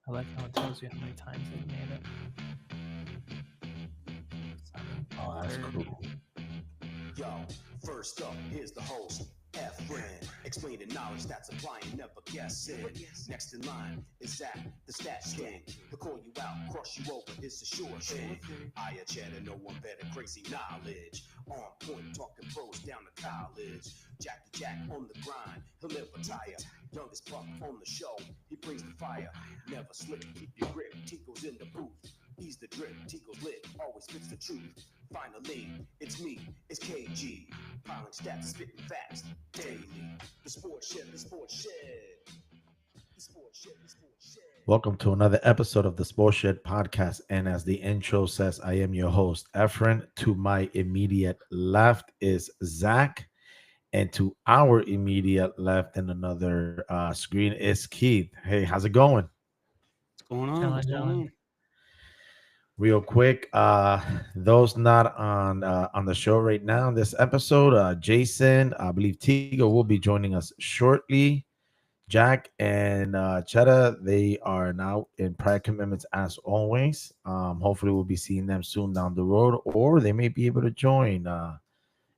I like how it tells you how many times they've made it. 7, Oh, that's 30. cool. Yo, first up, here's the host, F. Friend, explaining knowledge that's applying, never guessing. Next in line is Zach, the stats king. He'll call you out, cross you over, it's a sure thing. I a cheddar, no one better, crazy knowledge. On point, talking pros down to college. Jackie Jack on the grind, he'll never tire. Youngest buck on the show, he brings the fire. Never slip, keep your grip, Tico's in the booth. Ease the drip, Tico's lit, always spits the truth. Finally, it's me, it's KG. Piling stats, spitting facts daily. The Sports Shed, the Sports Shed. The Sports Shed, the Sports Shed. Welcome to another episode of the Sports Shed Podcast. And as the intro says, I am your host, Efren. To my immediate left is Zach. And to our immediate left in another screen is Keith. Hey, how's it going? What's going on? Chilling, What's going chilling. on? Real quick, those not on the show right now in this episode, Jason, I believe Tigo will be joining us shortly. Jack and Cheddar, they are now in prior commitments as always. Hopefully, we'll be seeing them soon down the road, or they may be able to join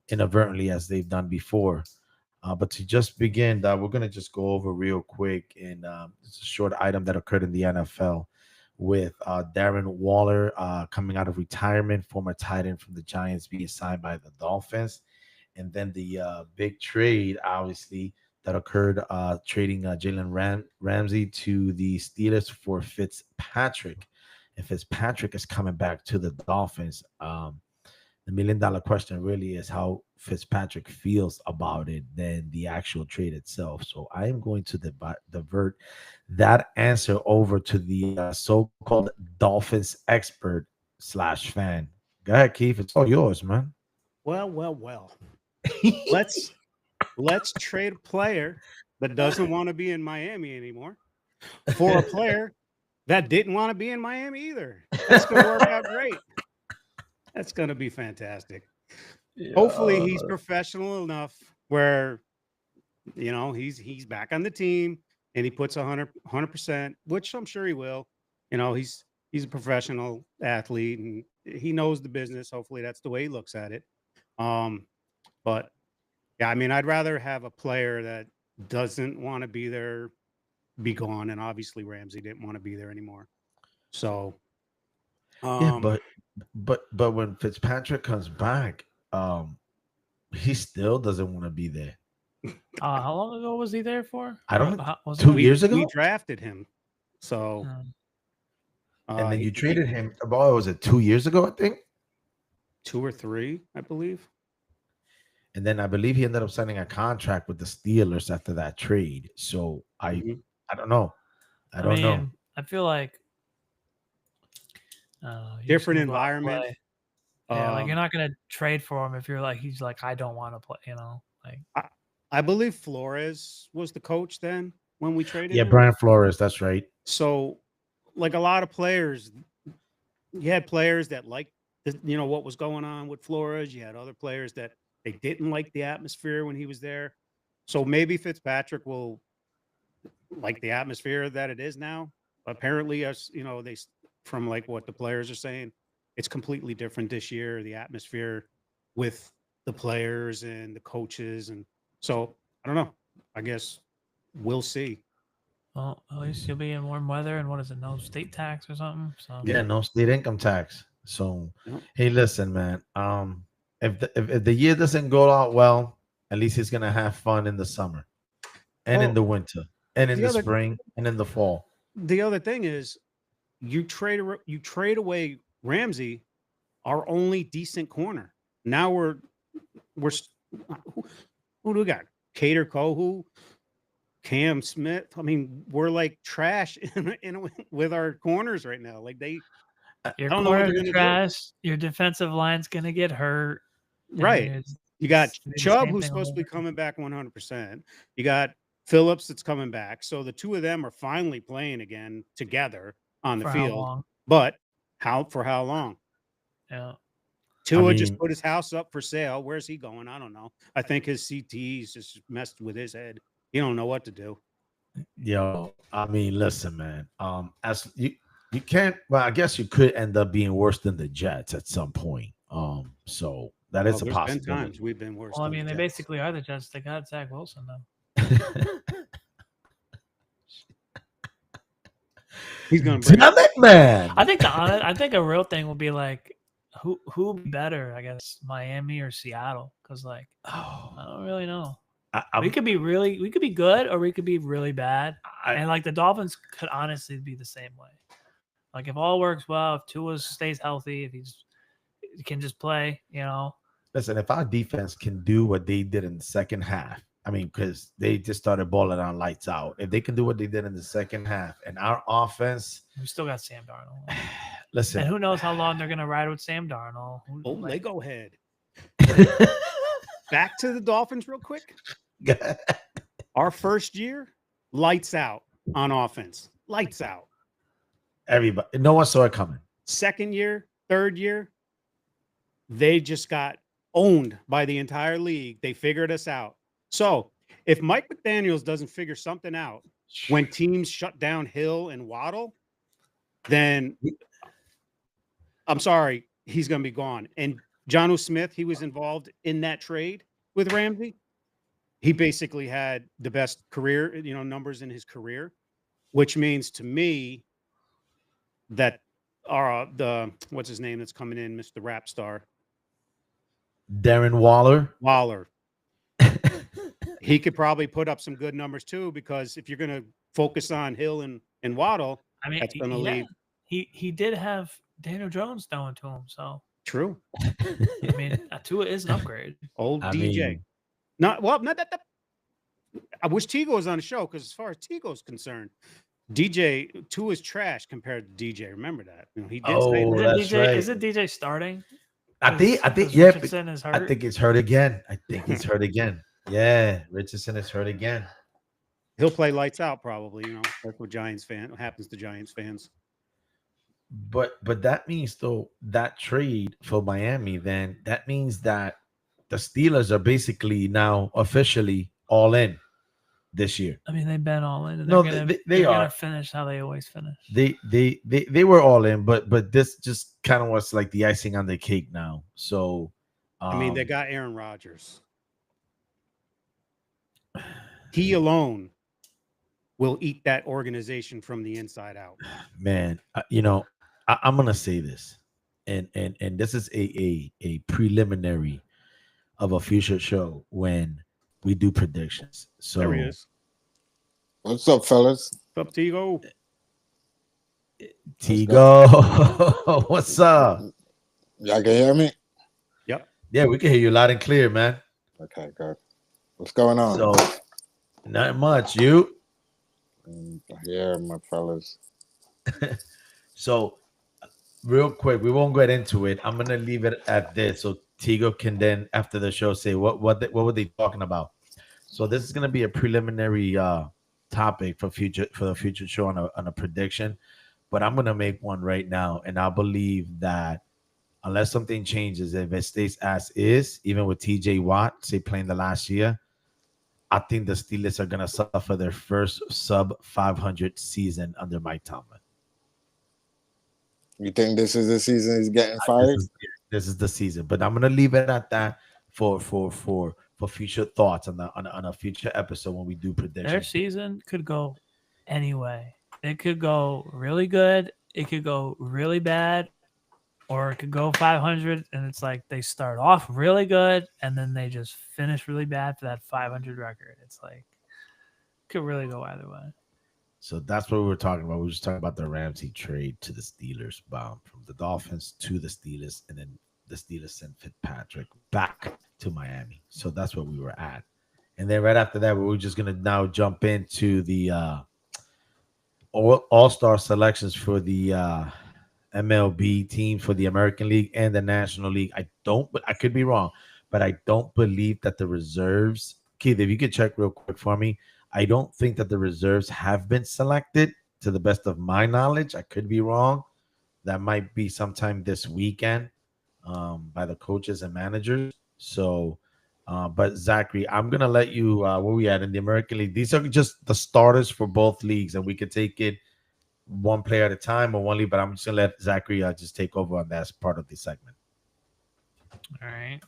inadvertently as they've done before. But to just begin, we're going to just go over real quick, and it's a short item that occurred in the NFL with Darren Waller coming out of retirement, former tight end from the Giants being signed by the Dolphins, and then the big trade, obviously, that occurred trading Jalen Ramsey to the Steelers for Fitzpatrick. And Fitzpatrick is coming back to the Dolphins. The $1 million question really is how Fitzpatrick feels about it than the actual trade itself. So I am going to divert that answer over to the so-called Dolphins expert slash fan. Go ahead, Keith. It's all yours, man. Well. Let's trade a player that doesn't want to be in Miami anymore for a player that didn't want to be in Miami either. That's going to work out great. That's going to be fantastic. Hopefully, he's professional enough where he's back on the team and he puts 100%, which I'm sure he will. He's a professional athlete and he knows the business. Hopefully, that's the way he looks at it. But yeah, I mean, I'd rather have a player that doesn't want to be there be gone, and obviously Ramsey didn't want to be there anymore. So, Yeah, but when Fitzpatrick comes back, he still doesn't want to be there. How long ago was he there for? I don't Was it 2 years ago, we drafted him. So, and then you he- traded him. Well, was it 2 years ago? I think. 2 or 3, I believe. And then I believe he ended up signing a contract with the Steelers after that trade. So Mhm. I don't know. I don't know. I feel like he's Different gonna go out and environment. play. Yeah, like you're Um, not gonna trade for him if you're like he's like I don't want to play. Like I believe Flores was the coach then when we traded Yeah, him. Brian Flores. That's right. So, like a lot of players, you had players that liked what was going on with Flores. You had other players that they didn't like the atmosphere when he was there. So maybe Fitzpatrick will like the atmosphere that it is now. Apparently, as from like what the players are saying, it's completely different this year. The atmosphere with the players and the coaches, and so I don't know. I guess we'll see. well, at least you'll be in warm weather and what is it? No state tax or something. So Yeah, Yeah. no state income tax. So, Yep. hey, listen, man. If the year doesn't go out well, at least he's gonna have fun in the summer and in Well, the winter and in the the other spring and in the fall. the other thing is you trade away Ramsey, our only decent corner. Now we're who, who do we got? Cater Kohu, Cam Smith. I mean, we're like trash with our corners right now. Like your I don't know what corners they're are gonna do. trash. Your defensive line's gonna get hurt. And Right. You got it's gonna be the Chubb, same who's thing all supposed to be over. coming back 100%. You got Phillips that's coming back. So the two of them are finally playing again together on the For how field. long? But for how long? Yeah. I Tua just mean, put his house up for sale. Where's he going? I don't know. I think his CTE's just messed with his head. He don't know what to do. Yo, I mean, listen, man. As you can't. Well, I guess you could end up being worse than the Jets at some point. So that Well, is a there's been times possibility. we've been worse. Well, I than the mean, they Jets. basically are the Jets. They got Zach Wilson though. He's gonna bring. Damn it, man. I think a real thing will be like who would be better, I guess, Miami or Seattle, because like I Oh, don't really know. I, We could be good or we could be really bad. I, And like the Dolphins could honestly be the same way. Like if all works well, if Tua stays healthy, if he can just play, listen. If our defense can do what they did in the second half, I mean, because they just started balling on lights out. If they can do what they did in the second half, and our offense, we still got Sam Darnold. And listen, who knows how long they're gonna ride with Sam Darnold. Oh, Lego head. Back to the Dolphins real quick. Our first year, lights out on offense. Lights out. everybody, no one saw it coming. Second year, third year, they just got owned by the entire league. They figured us out. So if Mike McDaniels doesn't figure something out when teams shut down Hill and Waddle, then I'm sorry, he's going to be gone. And Jonnu Smith, he was involved in that trade with Ramsey. He basically had the best career, numbers in his career, which means to me that what's his name that's coming in, Mr. Rap Star, Darren Waller. He could probably put up some good numbers too, because if you're going to focus on Hill and Waddle, I mean, that's going to leave. He did have Daniel Jones throwing to him, so True. I mean, Tua is an upgrade. Old I DJ. mean- Not that. I wish Tigo was on the show, because as far as Tigo's concerned, DJ Tua is trash compared to DJ. Remember that? He did say Oh, that. that's right. Is it DJ starting? I think, 'Cause yeah. Richardson is hurt. I think it's hurt again. Yeah, Richardson is hurt again. He'll play lights out probably. That's what happens to Giants fans. But that means though that trade for Miami, then that means that the Steelers are basically now officially all in this year. I mean, they've been all in. And No, they're they they're are. gonna finish how they always finish. They were all in, but this just kind of was like the icing on the cake now. So I mean, they got Aaron Rodgers. He alone will eat that organization from the inside out. man, I'm gonna say this, and this is a preliminary of a future show when we do predictions. So There he is. What's up, fellas? What's up, Tigo? Tigo, what's up? Y'all can hear me? Yeah, we can hear you loud and clear, man. Okay, good. What's going on? So, not much. You? Yeah, my fellas. So, real quick, we won't get into it. I'm gonna leave it at this, so Tigo can then, after the show, say what were they talking about. So, this is gonna be a preliminary topic for the future show on a prediction, but I'm gonna make one right now, and I believe that unless something changes, if it stays as is, even with TJ Watt, say playing the last year, I think the Steelers are gonna suffer their first sub 500 season under Mike Tomlin. You think this is the season he's getting fired? This is the season, but I'm gonna leave it at that for future thoughts on a future episode when we do Their predictions. season could go any way. It could go really good. It could go really bad, or it could go 500. And it's like they start off really good and then they just finish really bad for that 500 record. It's like could really go either way. So that's what we were talking about. We were just talking about the Ramsey trade to the Steelers, from the Dolphins to the Steelers, and then the Steelers sent Fitzpatrick back to Miami. So that's what we were at. And then right after that, we were just gonna now jump into the all-star selections for the MLB team for the American League and the National League. I could be wrong, but I don't believe that the reserves. Keith, if you could check real quick for me. I don't think that the reserves have been selected to the best of my knowledge. I could be wrong. That might be sometime this weekend by the coaches and managers. So But Zachary, I'm gonna let you where we at in the American League. These are just the starters for both leagues, and we could take it one player at a time or one league. But I'm just gonna let Zachary just take over on that part of the segment. All right.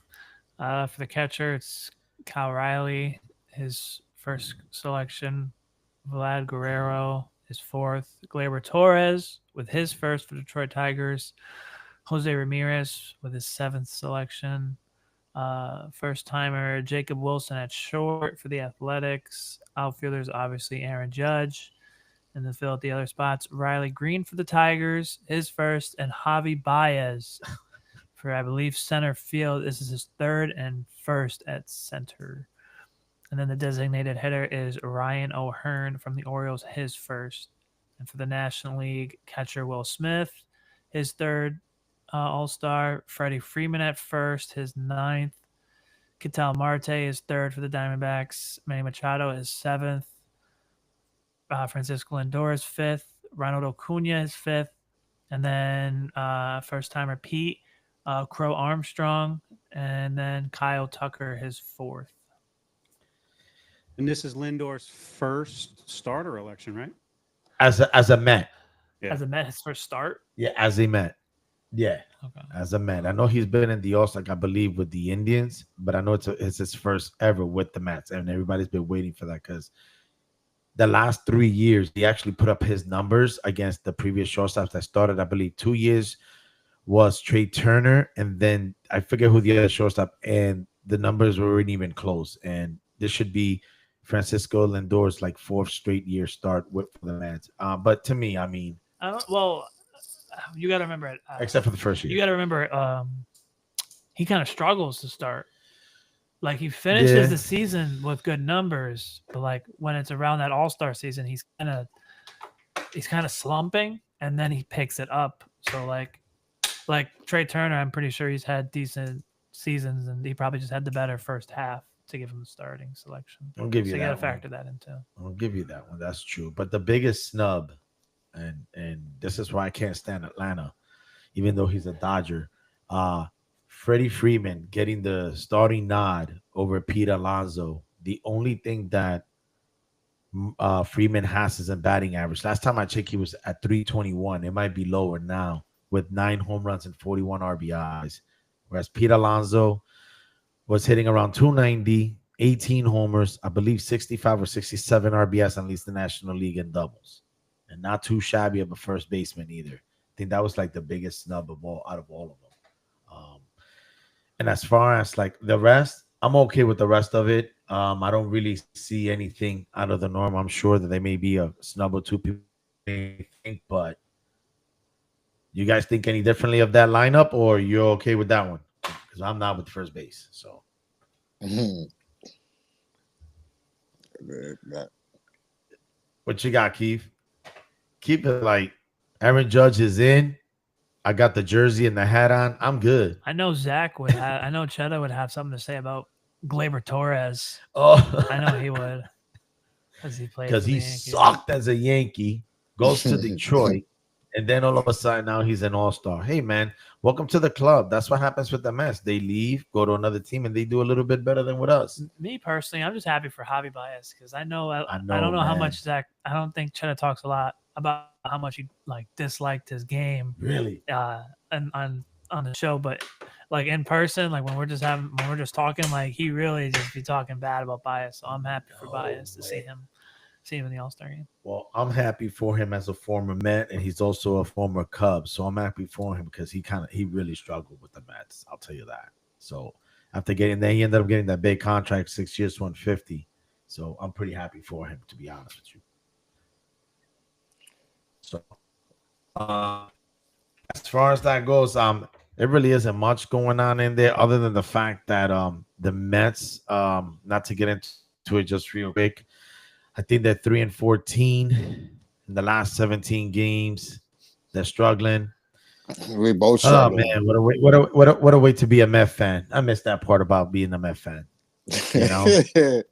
For the catcher, it's Kyle Riley, his first selection. Vlad Guerrero, his fourth. Gleyber Torres with his first for Detroit Tigers. Jose Ramirez with his seventh selection. First timer Jacob Wilson at short for the Athletics. Outfielders, obviously Aaron Judge. And then fill out the other spots. Riley Green for the Tigers, his first, and Javi Baez for, I believe, center field. This is his third and first at center. And then the designated hitter is Ryan O'Hearn from the Orioles, his first. And for the National League, catcher Will Smith, his third All-Star. Freddie Freeman at first, his ninth. Ketel Marte is third for the Diamondbacks. Manny Machado is seventh. Francisco Lindor is fifth. Ronald Acuna is fifth. And then first-timer Pete Crow Armstrong. And then Kyle Tucker, his fourth. And this is Lindor's first starter election, right? As a Met, Yeah. As a Met, his first start. yeah, as a Met, yeah, Okay. as a Met. I know he's been in the All-Star, I believe, with the Indians, but I know it's his first ever with the Mets, and everybody's been waiting for that because the last 3 years he actually put up his numbers against the previous shortstops that started. I believe 2 years was Trey Turner, and then I forget who the other shortstop, and the numbers weren't even close. And this should be Francisco Lindor's like fourth straight year start for the Mets. But to me, I mean, Well, you got to remember it. except for the first year, You got to remember he kind of struggles to start. Like he finishes the season with good numbers, but like when it's around that All-Star season, he's kind of slumping, and then he picks it up. So like Trey Turner, I'm pretty sure he's had decent seasons, and he probably just had the better first half to give him the starting selection. I'll give you So you that. got to factor that into. I'll give you that one. That's true. But the biggest snub, and this is why I can't stand Atlanta, even though he's a Dodger. Freddie Freeman getting the starting nod over Pete Alonso. The only thing that Freeman has is a batting average. Last time I checked, he was at 321. It might be lower now with 9 home runs and 41 RBIs. Whereas Pete Alonso was hitting around 290, 18 homers, I believe 65 or 67 RBIs, at least the National League in doubles. And not too shabby of a first baseman either. I think that was like the biggest snub of all out of all of them. And as far as like the rest, I'm okay with the rest of it. I don't really see anything out of the norm. I'm sure that there may be a snub or two people may think, but you guys think any differently of that lineup, or you're okay with that one? Because I'm not with first base. So what you got, Keith? Keep it like Aaron Judge is in. I got the jersey and the hat on. I'm good. I know Zach would have. I know Cheddar would have something to say about Gleyber Torres. Oh, I know he would, because he played. because for the he Yankees. sucked as a Yankee, goes to Detroit, and then all of a sudden now he's an all-star. Hey, man, welcome to the club. That's what happens with the Mets. They leave, go to another team, and they do a little bit better than with us. Me personally, I'm just happy for Javi Baez because I don't know how man. much Zach. I don't think Cheddar talks a lot about how much he like disliked his game. Really? And on the show, but like in person, like when we're just talking, like he really just be talking bad about Baez. So I'm happy for Baez to see him in the All-Star game. Well, I'm happy for him as a former Met, and he's also a former Cub. So I'm happy for him because he really struggled with the Mets. I'll tell you that. So after he ended up getting that big contract, 6 years, 150. So I'm pretty happy for him, to be honest with you. So as far as that goes, there really isn't much going on in there other than the fact that the Mets, not to get into it just real quick, I think they're 3-14 in the last 17 games. They're struggling. We both Oh struggle. man, what a way to be a Met fan. I miss that part about being a Met fan. You know?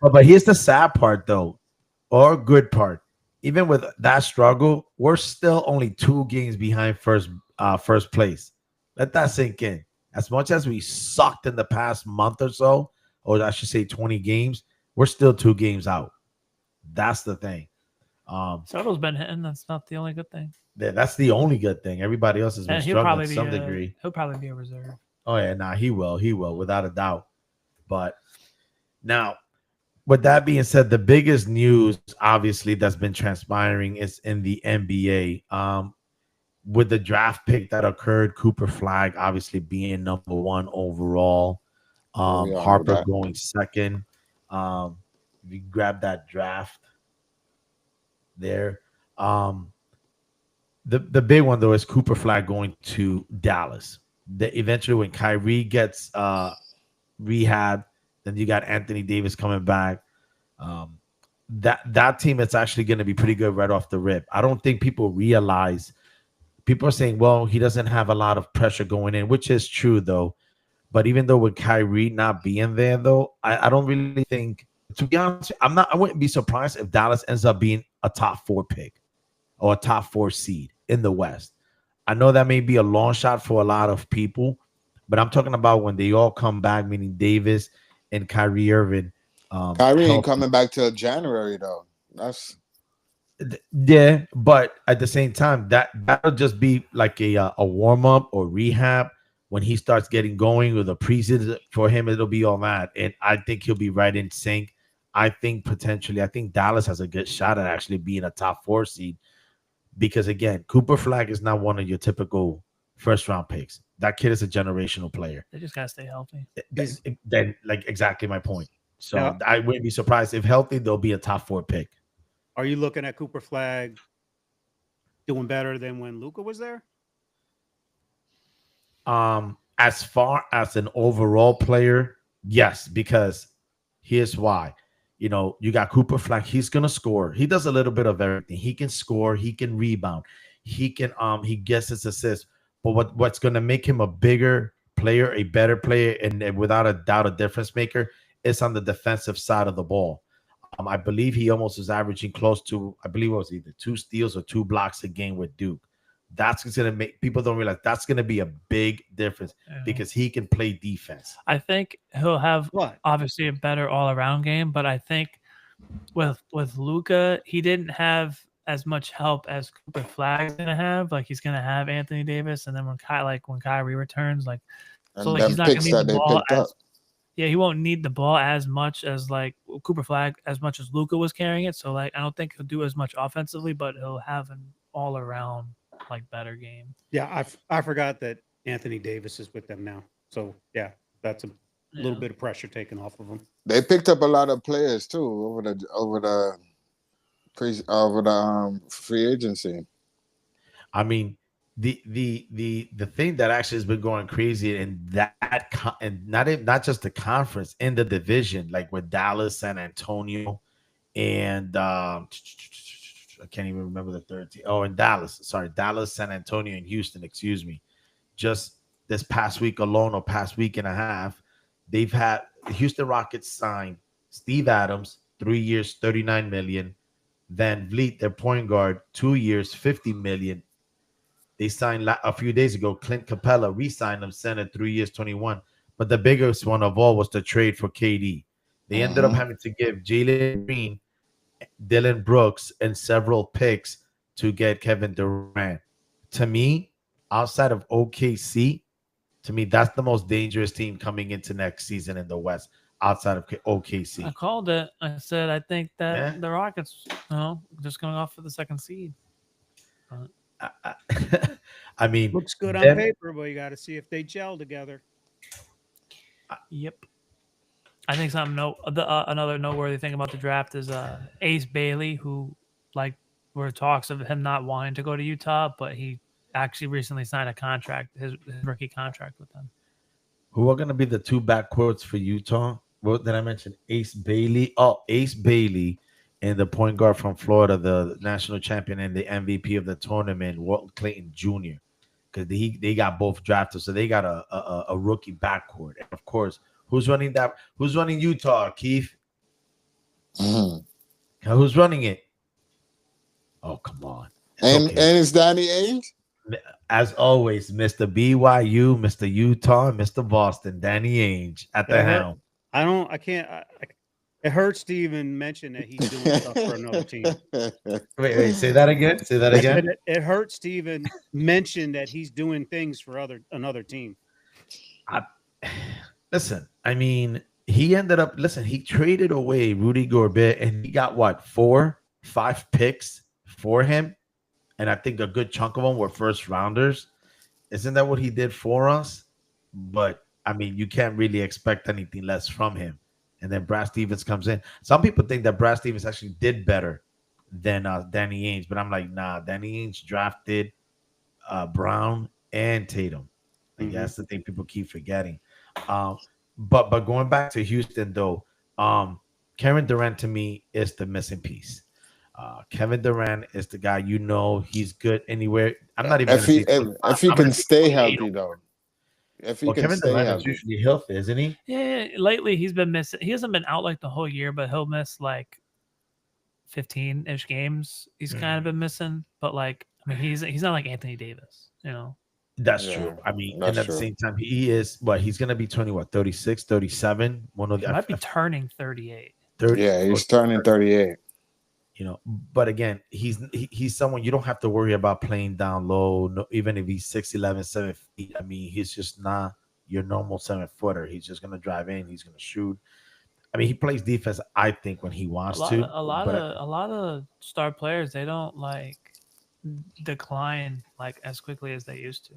But here's the sad part though, or good part. Even with that struggle, we're still only 2 games behind first place. Let that sink in. As much as we sucked in the past month or so, or I should say 20 games, we're still 2 games out. That's the thing. Soto's been hitting. That's not the only good thing. That's the only good thing. Everybody else has been And he'll struggling probably to be some degree. He'll probably be a reserve. Oh yeah, nah, he will, without a doubt. But now, with that being said, the biggest news, obviously, that's been transpiring is in the NBA. With the draft pick that occurred, Cooper Flag obviously being number 1 overall, we all know Harper that. going second. If you grab that draft there, the big one though is Cooper Flag going to Dallas. Eventually, when Kyrie gets rehab, then you got Anthony Davis coming back. That team is actually going to be pretty good right off the rip. I don't think people realize. People are saying, well, he doesn't have a lot of pressure going in, which is true though. But even though with Kyrie not being there though, I don't really think, to be honest, I wouldn't be surprised if Dallas ends up being a top 4 pick or a top 4 seed in the West. I know that may be a long shot for a lot of people, but I'm talking about when they all come back, meaning Davis and Kyrie Irving. Kyrie ain't coming back till January though. That's yeah, but at the same time, that'll just be like a warm up or rehab. When he starts getting going with the preseason for him, it'll be all that, and I think he'll be right in sync. I think Dallas has a good shot at actually being a top 4 seed because again, Cooper Flag is not one of your typical first round picks. That kid is a generational player. They just gotta stay healthy. Then, like exactly my point. So Yeah. I wouldn't be surprised if healthy, they'll be a top 4 pick. Are you looking at Cooper Flag doing better than when Luka was there? As far as an overall player, yes, because here's why. You know, you got Cooper Flag, he's gonna score. He does a little bit of everything. He can score, he can rebound, he gets his assists. But what's gonna make him a bigger player, a better player, and without a doubt a difference maker is on the defensive side of the ball. I believe he almost was averaging close to, I believe it was either 2 steals or 2 blocks a game with Duke. That's going to make people don't realize that's going to be a big difference because he can play defense. I think he'll have What? obviously a better all around game, but I think with Luka, he didn't have as much help as Cooper Flag's gonna have. Like he's gonna have Anthony Davis, and then when Kyrie returns, like and so like them he's not gonna picks need that the they ball picked as up. yeah, he won't need the ball as much as like Cooper Flag, as much as Luka was carrying it. So like I don't think he'll do as much offensively, but he'll have an all around like better game. Yeah, I forgot that Anthony Davis is with them now. So yeah, that's a little bit of pressure taken off of him. They picked up a lot of players too over the free agency. I mean, the thing that actually has been going crazy in and not just the conference, in the division, like with Dallas, San Antonio, and I can't even remember the third team. Oh, in Dallas, San Antonio, and Houston. Excuse me. Just this past week alone, or past week and a half, they've had the Houston Rockets signed Steve Adams, 3 years, $39 million. Van Vliet, their point guard, 2 years, $50 million. They signed a few days ago. Clint Capella re-signed him, center, 3 years, 21. But the biggest one of all was the trade for KD. They ended up having to give Jalen Green, Dylan Brooks, and several picks to get Kevin Durant. To me, outside of OKC, to me, that's the most dangerous team coming into next season in the West, outside of OKC. I called it. I said I think that the Rockets, just going off for the second seed. I mean, Looks good on paper, but you got to see if they gel together. Yep. I think another noteworthy thing about the draft is Ace Bailey, who were talks of him not wanting to go to Utah, but he actually recently signed a contract, his rookie contract with them. Who are going to be the 2 backcourts for Utah? What did I mention? Ace Bailey. Oh, Ace Bailey and the point guard from Florida, the national champion and the MVP of the tournament, Walt Clayton Jr. Because they got both drafted, so they got a rookie backcourt. And of course, who's running that? Who's running Utah, Keith? Who's running it? Oh, come on. And it's Danny Ainge? As always, Mr. BYU, Mr. Utah, and Mr. Boston, Danny Ainge at the helm. I don't. I can't. It hurts to even mention that he's doing stuff for another team. Wait, say that again. Say that I again. said it hurts to even mention that he's doing things for another team. Listen, I mean, he ended up. Listen, he traded away Rudy Gobert, and he got what 4, 5 picks for him, and I think a good chunk of them were first rounders. Isn't that what he did for us? But I mean, you can't really expect anything less from him. And then Brad Stevens comes in. Some people think that Brad Stevens actually did better than Danny Ainge, but I'm like, nah. Danny Ainge drafted Brown and Tatum. Like, that's the thing people keep forgetting. But going back to Houston though, Kevin Durant to me is the missing piece. Kevin Durant is the guy, he's good anywhere. I'm not even if he can stay healthy though. If he can Kevin stay Durant healthy. is usually healthy, isn't he? Yeah, lately he's been missing. He hasn't been out like the whole year, but he'll miss like 15-ish games. He's kind of been missing, but like, I mean, he's not like Anthony Davis, That's Yeah, true. I mean, that's and at true. the same time, he is he's gonna be 36, 37. One of He the might be turning 38. 30. Yeah, he's turning 38. But again, he's someone you don't have to worry about playing down low. No, even if he's 6'11", 7 feet. I mean, he's just not your normal 7-footer. He's just gonna drive in. He's gonna shoot. I mean, he plays defense. I think when he wants to. A lot of star players, they don't like decline like as quickly as they used to.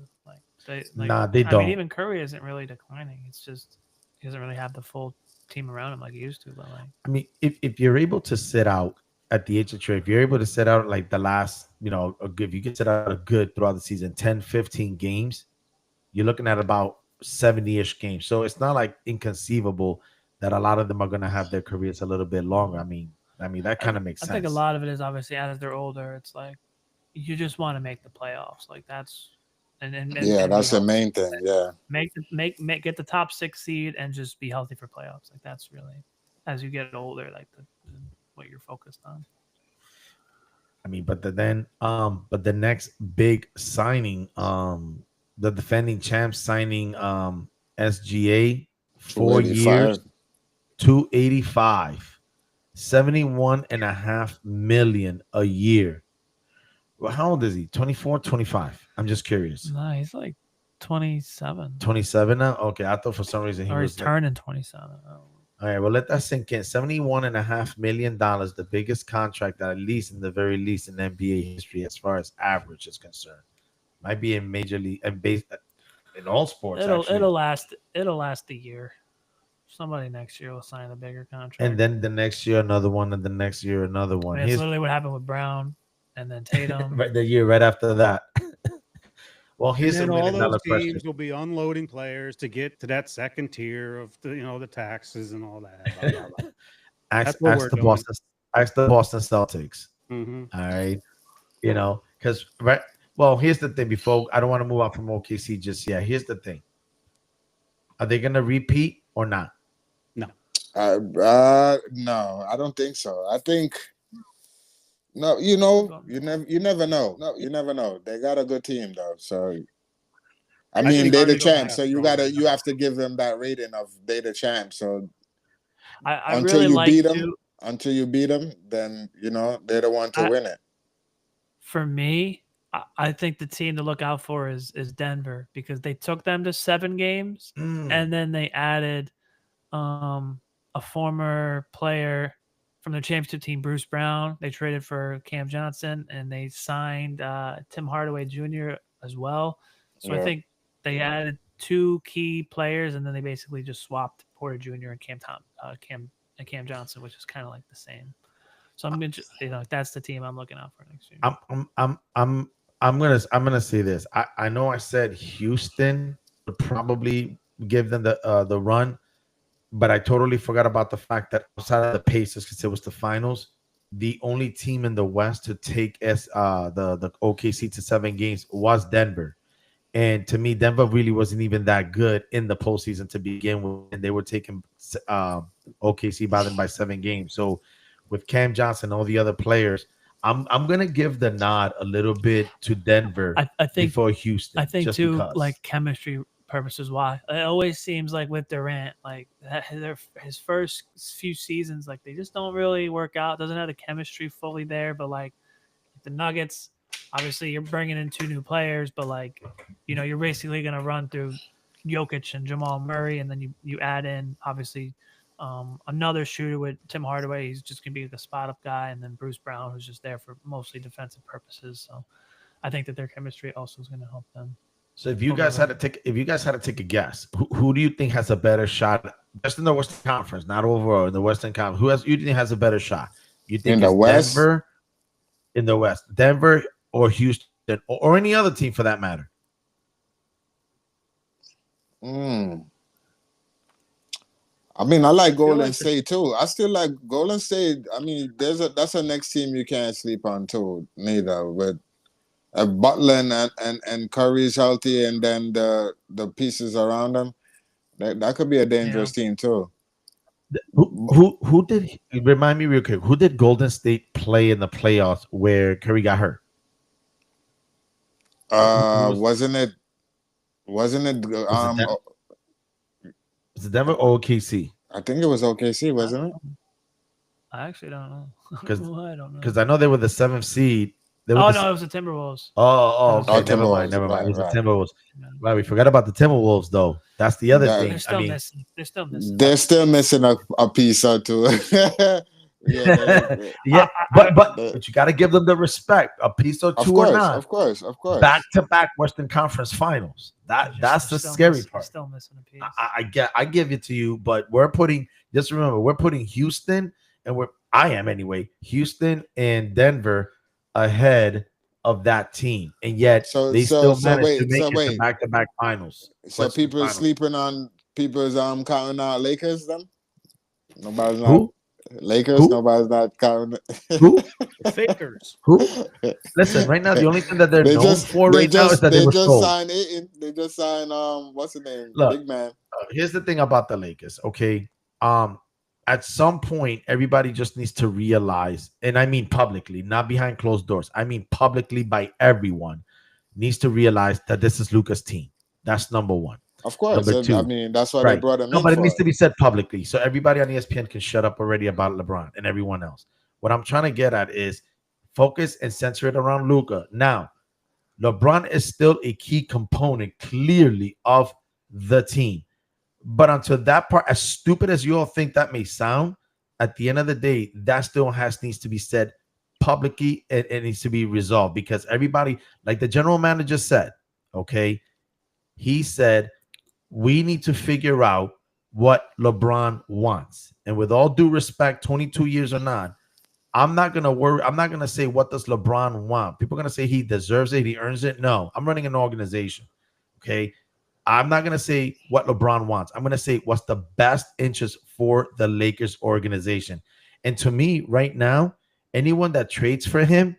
They they I don't. mean, even Curry isn't really declining. It's just he doesn't really have the full team around him like he used to. But like, I mean, if you're able to sit out at the age of trade, if you're able to sit out like the last, if you can sit out a good throughout the season, 10, 15 games, you're looking at about 70-ish games. So it's not like inconceivable that a lot of them are going to have their careers a little bit longer. I mean, that kind of makes sense. I think a lot of it is obviously as they're older, it's like you just want to make the playoffs. Like that's That's the main thing. Yeah. Get the top 6 seed and just be healthy for playoffs. Like that's really, as you get older, like what you're focused on. I mean, but the next big signing, the defending champs signing SGA 4 years, 285, 71.5 million a year. Well, how old is he? 24, 25? I'm just curious. No, he's like 27. 27 now? Okay, I thought for some reason he Or was he's turning 27. All right, well, let that sink in. $71.5 million, the biggest contract, at least in the very least, in NBA history as far as average is concerned. Might be in major league and based in all sports. It'll last a year. Somebody next year will sign a bigger contract. And then the next year, another one, and the next year, another one. I mean, it's literally what happened with Brown and then Tatum. Right, the year right after that. Well, here's And $1 all million those question. teams will be unloading players to get to that second tier of the taxes and all that. Blah, blah, blah. Ask what we're the doing. Boston Celtics. Mhm. All right, because right. Well, here's the thing. Before I don't want to move on from OKC just yet. Here's the thing: are they going to repeat or not? No, I don't think so. I think no. You never know. No, you never know. They got a good team though. So I mean, think they're the Harden gonna champs. So have you have to give them that rating of they're the champs. So I until really you like beat them, to, then they're the one to win it. for me, I think the team to look out for is Denver because they took them to 7 games and then they added a former player from the championship team, Bruce Brown. They traded for Cam Johnson and they signed Tim Hardaway Jr. as well. So I think they added 2 key players and then they basically just swapped Porter Jr. and Cam Johnson, which is kind of like the same. So I'm just that's the team I'm looking out for next year. I'm gonna say this. I know I said Houston would probably give them the run, but I totally forgot about the fact that outside of the Pacers, because it was the finals, the only team in the West to take the OKC to 7 games was Denver. And to me, Denver really wasn't even that good in the postseason to begin with, and they were taking OKC by 7 games. So with Cam Johnson and all the other players, I'm gonna give the nod a little bit to Denver. I think before Houston. I think just too, because. like chemistry purposes why. It always seems like with Durant, like that, his first few seasons, like they just don't really work out. Doesn't have the chemistry fully there. But like the Nuggets, obviously you're bringing in 2 new players, but like you're basically gonna run through Jokic and Jamal Murray, and then you add in obviously another shooter with Tim Hardaway. He's just gonna be the spot up guy, and then Bruce Brown, who's just there for mostly defensive purposes. So I think that their chemistry also is gonna help them. So if you guys had to take a guess, who do you think has a better shot just in the Western Conference, not overall in the Western Conference? Who you think has a better shot? You think In the it's West? Denver, in the West, Denver or Houston or any other team for that matter? I mean, I like Golden like State too. I still like Golden State. I mean, that's a next team you can't sleep on too, neither. With Butler and Curry's healthy, and then the pieces around them, that could be a dangerous team too. Who did remind me real quick? Who did Golden State play in the playoffs where Curry got hurt? Wasn't it? Was it Denver or OKC? I think it was OKC, wasn't it? I actually don't know. Because I don't know. I know they were the 7th seed. It was the Timberwolves. Okay. Never mind. Timberwolves, It was the right. Timberwolves. Right, we forgot about the Timberwolves though. That's the other Yeah. thing. They're still I mean, missing. They're still missing. They're still missing a piece or two. yeah, but you got to give them the respect. A piece or two or not. Of course. Back to back Western Conference Finals. That's the scary part. Still missing a piece. I give it to you, but just remember we're putting Houston and I am anyway, Houston and Denver ahead of that team, and yet they still managed to make it to back-to-back finals. So people finals. sleeping on people's counting out Lakers then? Nobody's not Who? Lakers. Who? Nobody's not counting. Who? Fakers. Who? Listen, right now the only thing that they're known for right now is that they were sold. Signed Ayton. They just signed what's the name? Look, Big man. Here's the thing about the Lakers, okay? At some point, everybody just needs to realize, and I mean publicly, not behind closed doors. I mean publicly by everyone needs to realize that this is Luka's team. That's number one. Of course. Number two. I mean, that's why they brought him in. But it needs to be said publicly. So everybody on ESPN can shut up already about LeBron and everyone else. What I'm trying to get at is focus and center it around Luka. Now, LeBron is still a key component, clearly, of the team. But until that part, as stupid as you all think that may sound, at the end of the day, that still needs to be said publicly and it needs to be resolved because everybody, like the general manager said, okay, he said, we need to figure out what LeBron wants. And with all due respect, 22 years or not, I'm not going to worry. I'm not going to say, what does LeBron want? People are going to say he deserves it. He earns it. No, I'm running an organization. Okay. I'm not going to say what LeBron wants. I'm going to say what's the best interest for the Lakers organization. And to me right now, anyone that trades for him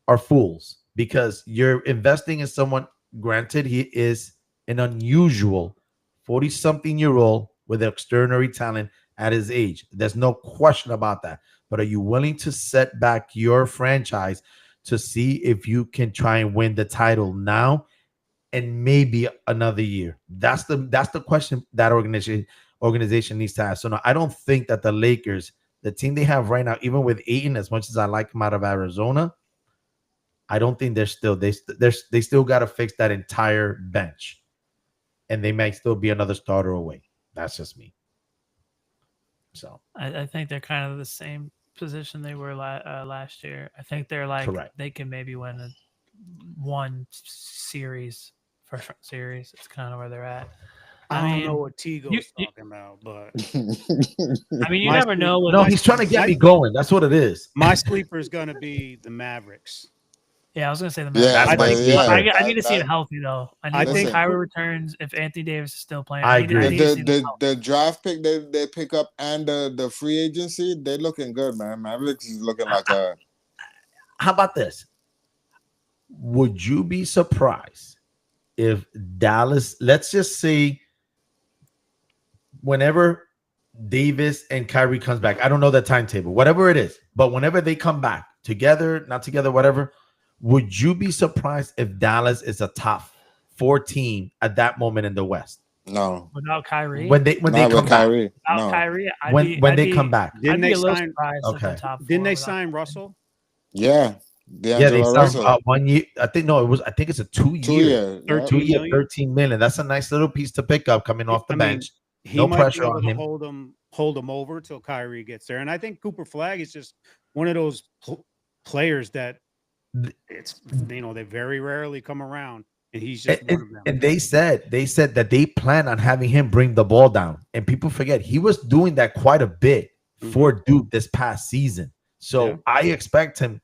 are fools because you're investing in someone. Granted, he is an unusual 40-something-year-old with extraordinary talent at his age. There's no question about that. But are you willing to set back your franchise to see if you can try and win the title now and maybe another year? That's the question that organization needs to ask. So no, I don't think that the Lakers, the team they have right now, even with Ayton, as much as I like him out of Arizona, I don't think they still got to fix that entire bench, and they might still be another starter away. That's just me. So I think they're kind of the same position they were last year. I think they're like correct. They can maybe win one series, first round series. It's kind of where they're at. I don't know what Tigo's talking about, but I mean, you never know. No, he's trying to get me going. That's what it is. My sleeper is going to be the Mavericks. Yeah, I was going to say the Mavericks. Yeah, I need to see it healthy, though. I think Kyrie returns. If Anthony Davis is still playing, I agree. The draft pick they pick up and the free agency, they're looking good, man. Mavericks is looking like a... How about this? Would you be surprised if Dallas, let's just say, whenever Davis and Kyrie comes back, I don't know the timetable, whatever it is, but whenever they come back, together, not together, whatever, would you be surprised if Dallas is a top 4 team at that moment in the West No, Without Kyrie, when they not come with back. Kyrie. without No. Kyrie, When they come back. I'd Didn't be they a little sign? surprised if Okay. the top four Didn't they without sign Kyrie. Russell? Yeah, Yeah, they D'Angelo signed Russell. 1 year. I think no, it was. I think it's a 2 2 year, year. Yeah. 13 million? 13 million. That's a nice little piece to pick up coming off the I mean, bench. He No might pressure be able on to him. hold him over till Kyrie gets there. And I think Cooper Flag is just one of those players that it's they very rarely come around, and he's just one of them. And they said that they plan on having him bring the ball down. And people forget he was doing that quite a bit for Duke this past season. So Yeah. I expect him.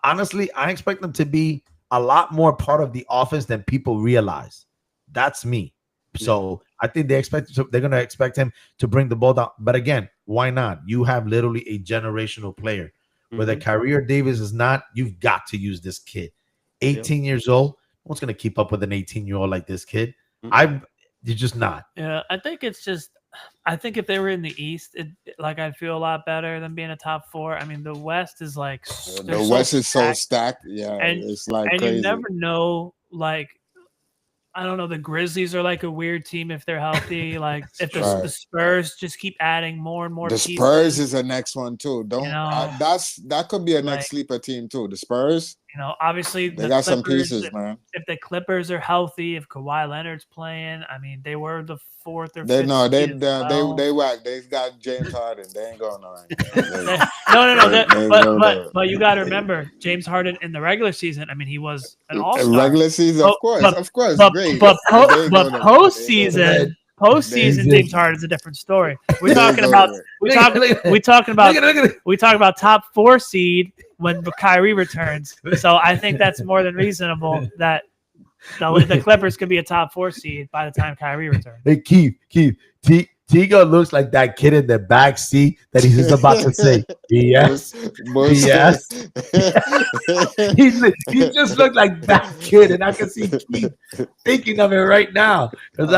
Honestly, I expect him to be a lot more part of the offense than people realize. That's me. So I think they're going to expect him to bring the ball down. But again, why not? You have literally a generational player. Whether Kyrie or Davis is not, you've got to use this kid. 18 years old. No one's going to keep up with an 18-year-old like this kid. You're just not. Yeah, I think if they were in the East, I'd feel a lot better than being a top four. I mean, the West is like The West is so stacked. Yeah, and it's like and crazy. you never know. Like, I don't know. The Grizzlies are like a weird team if they're healthy. Like, if the Spurs just keep adding more and more. The pieces, Spurs is the next one too. That could be a next like, sleeper team too. The Spurs. Obviously They got some pieces, man. If the Clippers are healthy, if Kawhi Leonard's playing, I mean, they were the 4th or 5th. They whack. They got James Harden. They ain't going nowhere. No. But you got to remember, James Harden in the regular season. I mean, he was an all-star. Regular season, of course, great. But postseason, James Harden's a different story. We're talking about top 4 seed when Kyrie returns. So I think that's more than reasonable that the Clippers could be a top 4 seed by the time Kyrie returns. Hey, Keith, Tigo looks like that kid in the back seat that he's just about to say yes. He just looked like that kid, and I can see Keith thinking of it right now because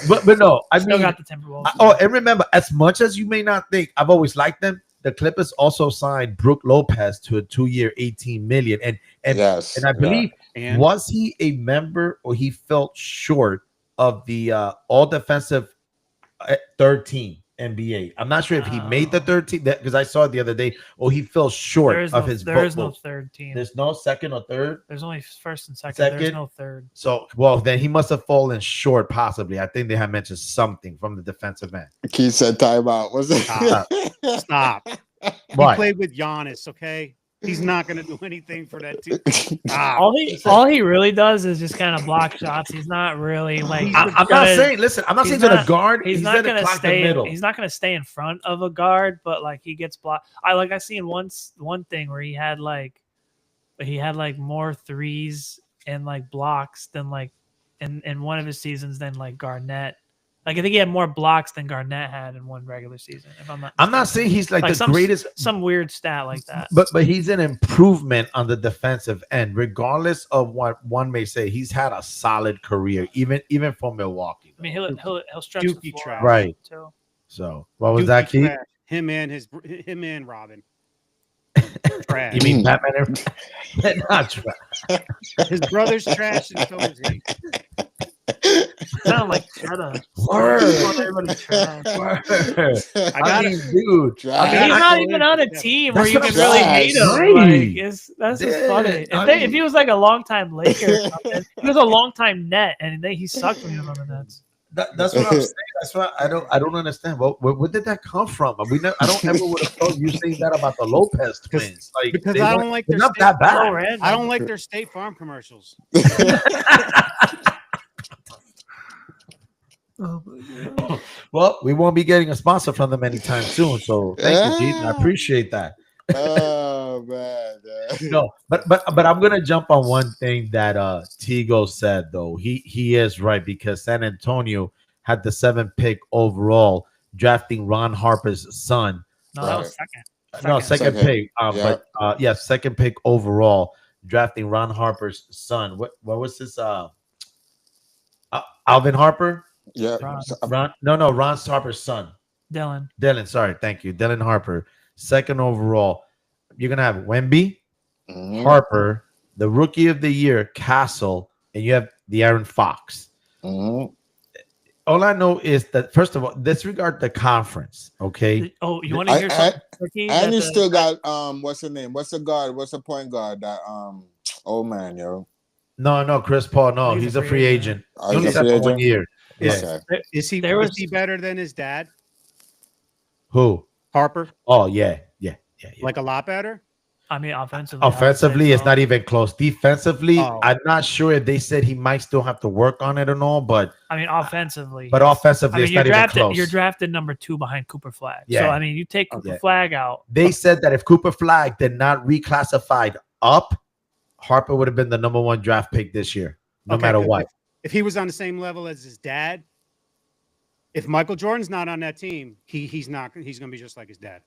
but no, I Still mean, got the Timberwolves. And remember, as much as you may not think, I've always liked them. The Clippers also signed Brook Lopez to a 2-year, $18 million, and I believe was he a member or he felt short of the all defensive third team NBA? I'm not sure if he made the third team because I saw it the other day. Oh, he fell short of his. There is no third team. There's no second or third. There's only first and second. There's no third. So, well, then he must have fallen short. Possibly, I think they had mentioned something from the defensive end. Keith said timeout. Was it? Stop. He played with Giannis. Okay. He's not going to do anything for that team. All he really does is just kind of block shots. He's not really like. I'm not saying to the guard. He's not going to stay. He's not going to stay in front of a guard, but like he gets blocked. I seen one thing where he had more threes and like blocks than like in one of his seasons than like Garnett. Like I think he had more blocks than Garnett had in one regular season. If I'm not saying he's like the greatest, some weird stat like that. But he's an improvement on the defensive end, regardless of what one may say. He's had a solid career, even for Milwaukee. I mean, he'll stretch the floor out, right? Too. So what was that, Keith? Him and Robin. Trash. You mean Batman? Not trash. His brother's trash, and so is he. Sound like Cheddar. Dude. He's not even on a team where you can really hate him. Like, that's just funny. If he was like a longtime Laker, he was a longtime Net, and he sucked when he was on the Nets. That's what I'm saying. That's why I don't understand. Where did that come from? I don't ever would have thought you saying that about the Lopez twins. Like because I don't like their not that bad. I don't like their State Farm commercials. Oh my God. Well, we won't be getting a sponsor from them anytime soon. So thank you, Keith. I appreciate that. Oh man. No, but I'm gonna jump on one thing that Tigo said though. He is right because San Antonio had the 7th pick overall, drafting Ron Harper's son. No, that was second. No, second pick. But second pick overall, drafting Ron Harper's son. What was his Alvin Harper? Yeah. Ron Harper's son. Dylan. Sorry, thank you. Dylan Harper, 2nd overall. You're gonna have Wemby, Harper, the rookie of the year, Castle, and you have the Aaron Fox. Mhm. All I know is that, first of all, disregard the conference, okay? Oh, you want to hear something? Ricky, And that you the- still got what's the name? What's the guard? What's the point guard? That oh man, yo. No, Chris Paul, no, He's he's a a free free agent. agent. Oh, He only he's a signed free for 1 agent? year. Yeah. Okay. Is he There is was- he better than his dad, Who? Harper? Oh, yeah. Like a lot better? I mean, offensively. I would say Offensively, it's so. not even close. Defensively, Oh. I'm not sure if they said he might still have to work on it and all, but I mean, offensively. offensively, I mean, it's you're not even drafted. close. You're drafted number 2 behind Cooper Flag. Yeah. So I mean, you take Cooper Yeah. Flag out. They said that if Cooper Flag did not reclassified up, Harper would have been the number 1 draft pick this year, no Okay, matter good. what. If he was on the same level as his dad, if Michael Jordan's not on that team, he's not. He's going to be just like his dad.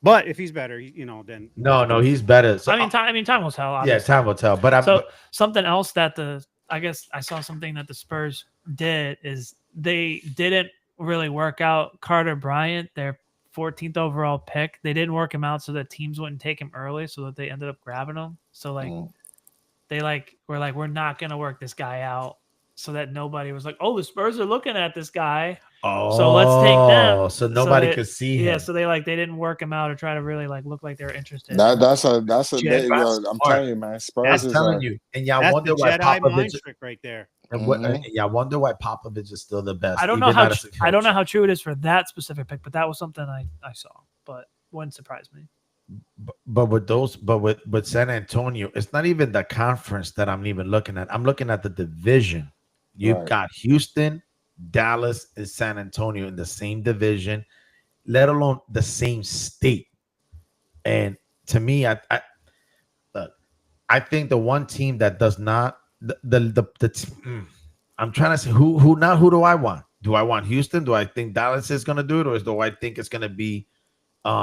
But if he's better, then No, he's better. So, I mean, time will tell. yeah, Obviously. time will tell. But I'm So something else that I guess I saw something that the Spurs did is they didn't really work out Carter Bryant, their 14th overall pick. They didn't work him out so that teams wouldn't take him early, so that they ended up grabbing him. So they were like, we're not gonna work this guy out, so that nobody was like, oh, the Spurs are looking at this guy. So let's take them. So nobody that- could see him. Yeah, so they didn't work him out or try to really look like they were interested. That's a Yeah, yo, that's I'm smart. telling you, man. Spurs I'm is telling a, you. And y'all that's wonder the why Jedi mind Popovich. trick right there. And y'all wonder why Popovich is still the best. I don't know even how as a I don't know coach. how true it is for that specific pick, but that was something I saw, but wouldn't surprise me. But with San Antonio, it's not even the conference that I'm even looking at. I'm looking at the division. You've Right. got Houston, Dallas, and San Antonio in the same division, let alone the same state. And to me, I think the one team that does not I'm trying to say who do I want? Do I want Houston? Do I think Dallas is gonna do it, or do I think it's gonna be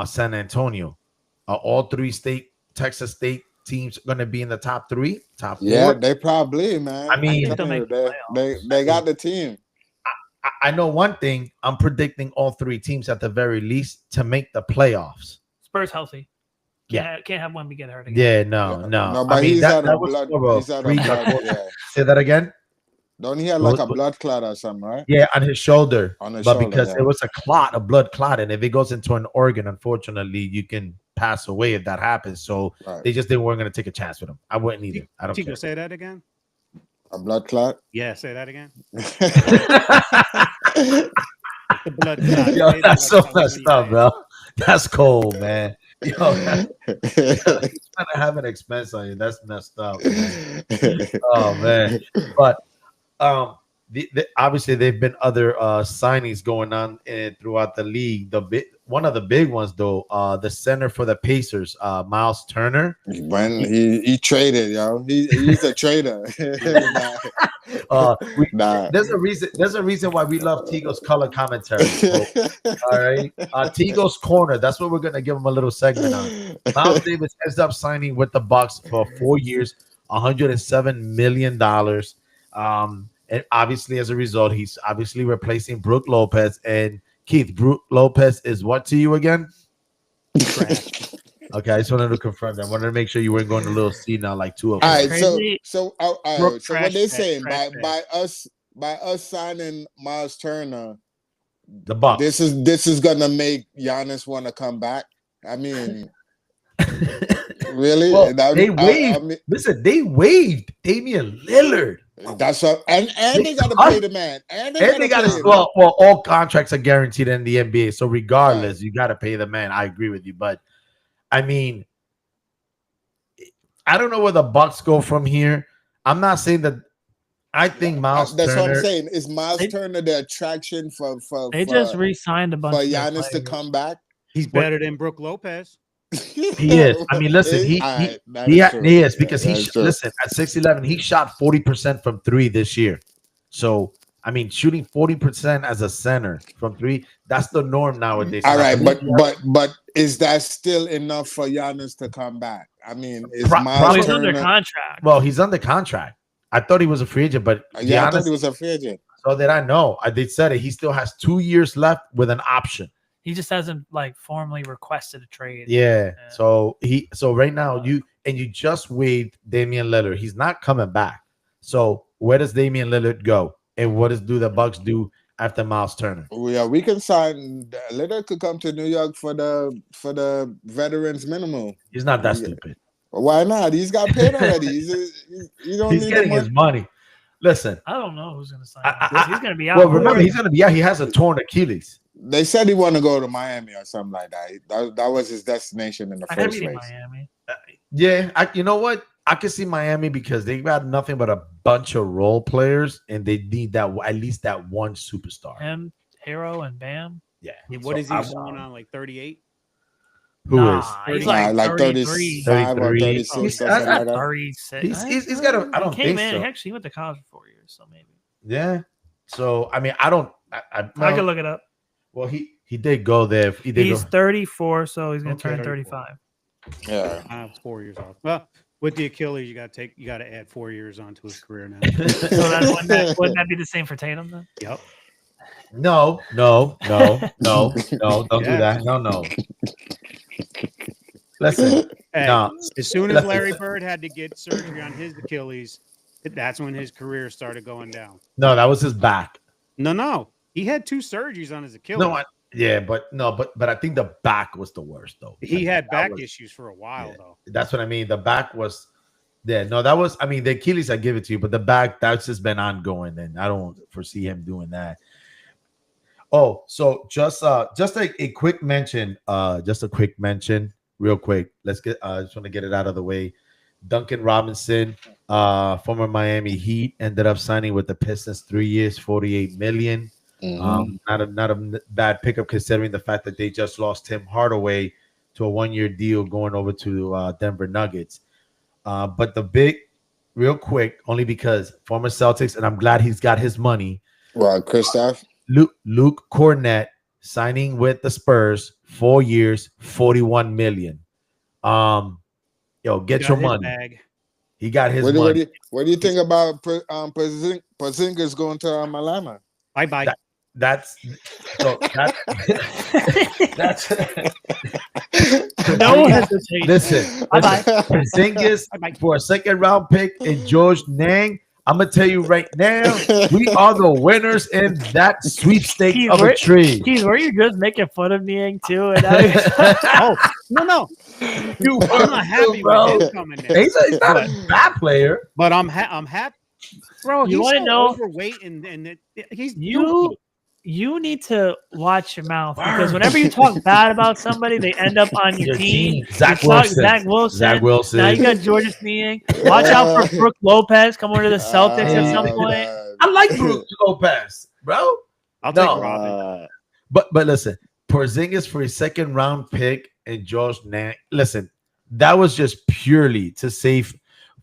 San Antonio? All 3 Texas State teams going to be in the top 3, top 4? yeah, they probably, man. I mean- I'm They'll telling make you, the they got the team. I know one thing. I'm predicting all 3 teams at the very least to make the playoffs. Spurs healthy. Yeah. Can't have Wemby get hurt again. Yeah, no. No, but he's that out of was blood. more of a He's out of freak. blood. Yeah. Say that again. Don't he have like a What- blood clot or something, right? Yeah, on his shoulder. On his But shoulder, because yeah. it was a blood clot, and if it goes into an organ, unfortunately, you can pass away if that happens. So Right. they just weren't going to take a chance with him. I wouldn't either. I don't Tico, care. say that again. A blood clot. Yeah, say that again. Yo, The blood clot. Yo, Say that that's so like that was messed up, when bro. That's cold, man. Yo, he's trying to have an expense on you. That's messed up, man. Oh man. But obviously there've been other signings going on throughout the league. One of the big ones though, the center for the Pacers, Miles Turner. When he traded, yo, he's a trader. Nah. There's a reason why we love Tigo's color commentary. folks. All right, Tigo's corner. That's what we're gonna give him a little segment on. Miles Davis ends up signing with the Bucks for 4 years, $107 million. And obviously, as a result, he's obviously replacing Brook Lopez. And Keith, Brook Lopez is what to you again? Okay, I just wanted to confirm that. I wanted to make sure you weren't going to little C now, like 2 of All them. right, so Crazy. so Brooke, so trash what they bag, saying trash by us signing Miles Turner, The Bucks. this is gonna make Giannis want to come back. I mean, really? Well, That- they I waived. mean, Listen, they waived Damian Lillard. that's what, and they gotta cut- pay the man, and And they got pay to him. well, all contracts are guaranteed in the NBA. So regardless, you got to pay the man. I agree with you, but I mean, I don't know where the Bucks go from here. I'm not saying that. I think Miles That's Turner. what I'm saying. Is Miles They- Turner the attraction for They just re-signed a bunch for of their Giannis to players. come back? He's better than Brook Lopez. He is. I mean, listen, he is because listen at 6'11", he shot 40% from 3 this year. So I mean, shooting 40% as a center from 3, that's the norm nowadays. All And I right, believe but is that still enough for Giannis to come back? I mean, is Pro- Oh, Miles he's Turner? under contract. well, he's under contract. I thought he was a free agent, but to be Yeah, I thought honest, he was a free agent. so did I know. They said it. He still has 2 years left with an option. He just hasn't formally requested a trade. Yeah. Yeah. So right now you just waived Damian Lillard. He's not coming back. So where does Damian Lillard go, and what do the Bucks do after Miles Turner? Yeah, we can sign. Lillard could come to New York for the veterans minimum. He's not that Yeah. stupid. Why not? He's got paid already. You don't He's need getting the his money. money. Listen, I don't know who's gonna sign. I- him. He's gonna be out. well, remember he's gonna be out. He has a torn Achilles. They said he want to go to Miami or something like that. That was his destination in the I could first be in place. Miami. Yeah, you know what? I can see Miami because they got nothing but a bunch of role players, and they need that at least that one superstar. Him, Hero, and Bam. Yeah. What is he I- going on, like 38? Who is? He's Nah, like, like 33. 35 or 33. 36 or He's- something like that. 36. He's got a. I don't He came think in. so. Actually, he went to college for 4 years, so maybe. Yeah. So I mean, I don't. I can look it up. Well, he did go there. He did He's go. 34, so he's gonna Okay. turn 35. Yeah. 4 years off. Well, with the Achilles, you got to add 4 years onto his career now. So wouldn't that be the same for Tatum then? Yep. No. Don't do Yeah. that. No. Listen. Hey, No. as soon as Listen. Larry Bird had to get surgery on his Achilles, that's when his career started going down. No, that was his back. No. He had 2 surgeries on his Achilles. But I think the back was the worst though. He had That back was- issues for a while, Yeah. though. That's what I mean. The back was. Yeah, no, that was. I mean, the Achilles, I give it to you, but the back, that's just been ongoing, and I don't foresee him doing that. Oh, so just a quick mention, real quick. Let's get. I just want to get it out of the way. Duncan Robinson, former Miami Heat, ended up signing with the Pistons 3 years, $48 million. Not a bad pickup considering the fact that they just lost Tim Hardaway to a 1-year deal going over to Denver Nuggets. But the big, real quick, only because former Celtics, and I'm glad he's got his money. Well, Kristaps. Luke Cornett signing with the Spurs, 4 years, $41 million. Get Got your his money. bag. He got his What money. do you think about Porzingis going to Atlanta? Bye-bye. That's No hesitation. listen. Bye-bye. Porzingis Bye-bye. for a second round pick and George Nang. I'm gonna tell you right now, we are the winners in that sweepstake Keith, of a tree. Keith, were you just making fun of Niang too? And Oh, no. You I'm not happy bro. with him coming there. He's not a bad player. But I'm happy. Bro, You he's wanna so know- overweight and he's you need to watch your mouth because whenever you talk bad about somebody, they end up on your team. Zach You talk Wilson. Zach Wilson. Zach Wilson. Now you got Georges Niang. Watch out for Brooke Lopez. Come over to the Celtics at some point. I like Brook Lopez, bro. I'll take No. Robin. But listen, Porzingis for a second round pick and George Nang. Listen, that was just purely to save.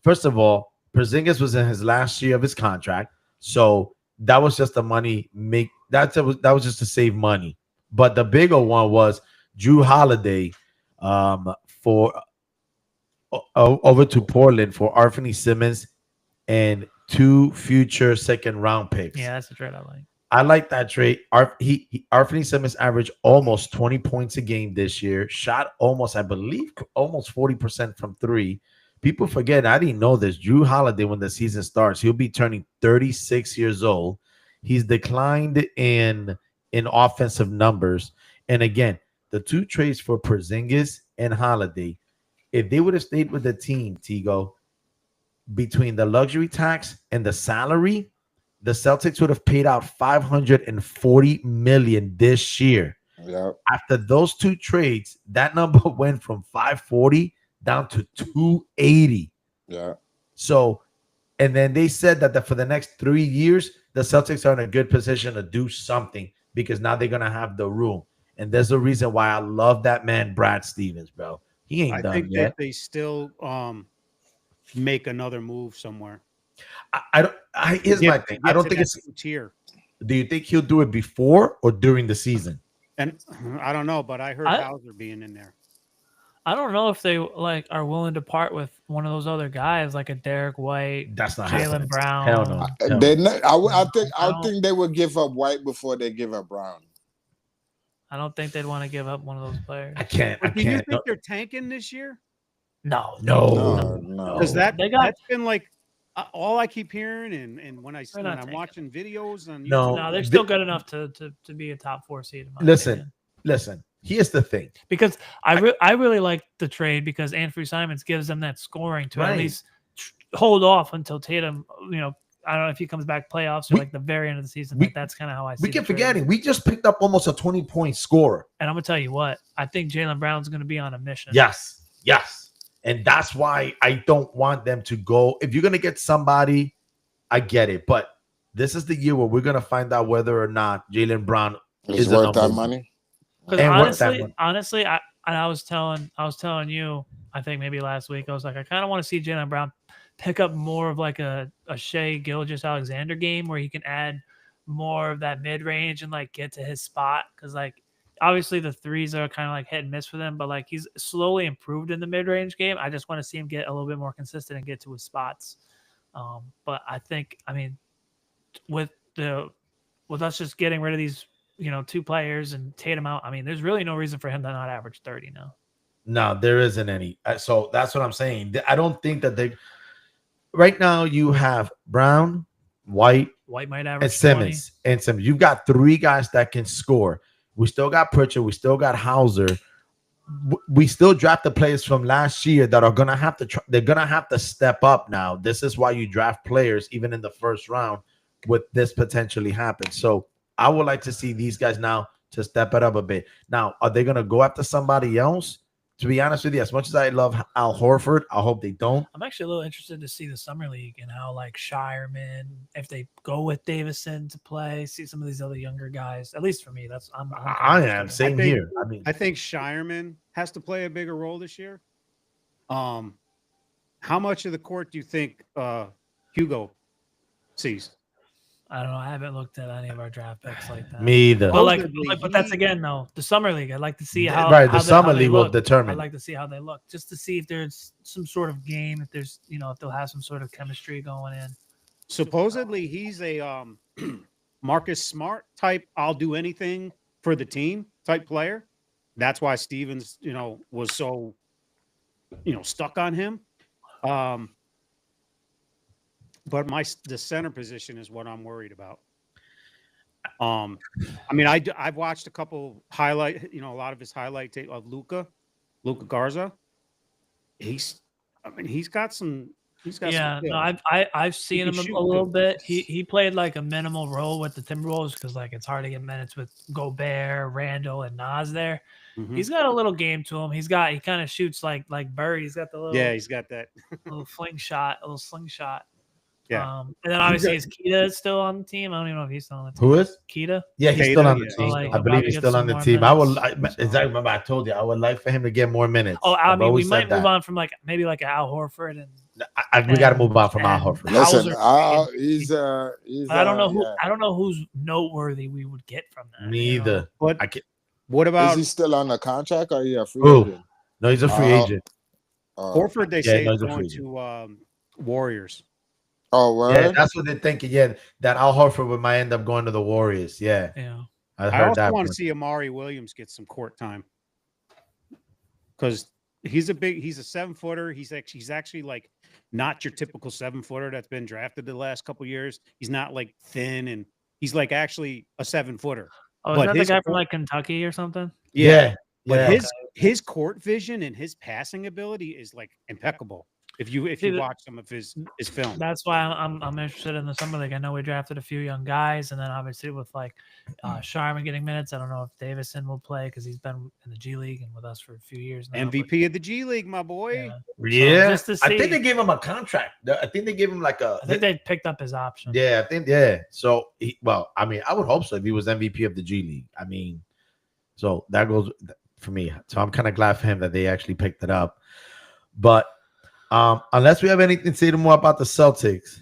First of all, Porzingis was in his last year of his contract, so that was just the money make. That was just to save money. But the bigger one was Drew Holiday, for over to Portland for Anthony Simmons and 2 future second round picks. Yeah, that's a trade I like. I like that trade. Anthony Simmons averaged almost 20 points a game this year. Shot almost 40% from 3. People forget, I didn't know this. Drew Holiday, when the season starts, he'll be turning 36 years old. He's declined in offensive numbers. And again, the 2 trades for Porzingis and Holiday, if they would have stayed with the team, Tigo, between the luxury tax and the salary, the Celtics would have paid out $540 million this year. Yeah. After those 2 trades, that number went from 540 down to 280. Yeah. So, and then they said that for the next 3 years, the Celtics are in a good position to do something because now they're gonna have the room. And there's a reason why I love that man, Brad Stevens, bro. He ain't I done think yet. that they still make another move somewhere. Here's my thing. I don't think it's. tier. Do you think he'll do it before or during the season? And I don't know, but I heard Hauser being in there. I don't know if they are willing to part with one of those other guys like a Derek White, That's not Jaylen happening. Brown. Hell no. Hell They no. not, I think they would give up White before they give up Brown. I don't think they'd want to give up one of those players. I can't. But do you think they're tanking this year? No, No. No. Because They got- that's been like All I keep hearing, and when They're when not I'm taking watching videos on No. YouTube, No, they're Thi- still good enough to be a top 4 seed. In my Listen, opinion. listen. Here's the thing. Because I really like the trade because Anthony Simons gives them that scoring to Right. at least hold off until Tatum. I don't know if he comes back playoffs or We- like the very end of the season. we- But that's kind of how I see. We the keep trade. forgetting. We just picked up almost a 20-point scorer. And I'm gonna tell you what, I think Jaylen Brown's gonna be on a mission. Yes, yes. And that's why I don't want them to go. If you're gonna get somebody, I get it. But this is the year where we're gonna find out whether or not Jaylen Brown It's is a worth that number. money. Because And what that honestly, I was telling you, I think maybe last week, I was like, I kind of want to see Jaylen Brown pick up more of like a Shea Gilgeous-Alexander game where he can add more of that mid range and like get to his spot. Because like obviously the threes are kind of like hit and miss for them, but like he's slowly improved in the mid range game. I just want to see him get a little bit more consistent and get to his spots. But I think, I mean, with us just getting rid of these, 2 players and Tatum out, I mean, there's really no reason for him to not average 30 now. No, there isn't any. So that's what I'm saying. I don't think that they. Right now, you have Brown, White, White might and average Simmons. And Simmons. You've got 3 guys that can score. We still got Pritchard. We still got Hauser. We still draft the players from last year that are gonna have to. They're gonna have to step up now. This is why you draft players even in the first round. With this potentially happen, so I would like to see these guys now to step it up a bit. Now, are they gonna go after somebody else? To be honest with you, as much as I love Al Horford, I hope they don't. I'm actually a little interested to see the summer league and how like Shireman, if they go with Davison to play, see some of these other younger guys. At least for me, that's I'm kinda I am interested. same think- here. I mean, I think Shireman has to play a bigger role this year. How much of the court do you think Hugo sees? I don't know. I haven't looked at any of our draft picks like that. me either. But like, Supposedly but that's he- again though the summer league. I'd like to see how right, how the they- summer how they league will look. determine. I'd like to see how they look, just to see if there's some sort of game, if there's if they'll have some sort of chemistry going in. Supposedly he's a Marcus Smart type. I'll do anything for the team type player. That's why Stevens, was so, stuck on him. But the center position is what I'm worried about. I mean, I've watched a couple a lot of his highlight tape of Luca Garza. He's got some. He's got Yeah, some no, skill. I've seen can him shoot a little too. bit. He played like a minimal role with the Timberwolves because like it's hard to get minutes with Gobert, Randall, and Nas there. Mhm. He's got a little game to him. He kind of shoots like Bird. He's got the little Yeah, he's got that. little slingshot. Yeah. And then obviously is Keita still on the team? I don't even know if he's still on the team. Who is? Keita? Yeah, he's Keita, still on the yeah. team. Like, I he'll believe probably he's get still some on the more team. I would. minutes. As I remember, I told you I would like for him to get more minutes. Oh, I I've mean, we always might said move that. on from like maybe like Al Horford and We got to move on from Al and- Horford. Listen, Hauser- he's but I don't know who yeah. I don't know who's noteworthy we would get from that. Neither. But I can. what Is about he still on the contract or are you a free Who? agent? No, he's a free Uh, agent. Horford? They Yeah, say no, is he's a going free to Warriors. Oh, word? Yeah, that's what they're thinking. Yeah, that Al Horford might end up going to the Warriors. Yeah, Yeah. I I heard also that. want to one. see Amari Williams get some court time because he's a 7-footer. He's actually like not your typical 7-footer that's been drafted the last couple years. He's not like thin and he's like actually a 7-footer. Oh, is But that the his guy from court- like Kentucky or something? Yeah, But yeah. his court vision and his passing ability is like impeccable. If you See, watch some of his film. That's why I'm interested in the summer league. I know we drafted a few young guys, and then obviously with like Sharman getting minutes. I don't know if Davison will play because he's been in the G League and with us for a few years now. but- MVP of the G League, my boy. yeah. Yeah, just to I see- think they gave him a contract. I think they gave him like a. I think they picked up his option. Yeah, I think yeah. So, I mean, I would hope so if he was MVP of the G League. I mean, so that goes for me. So I'm kind of glad for him that they actually picked it up. But unless we have anything to say more about the Celtics,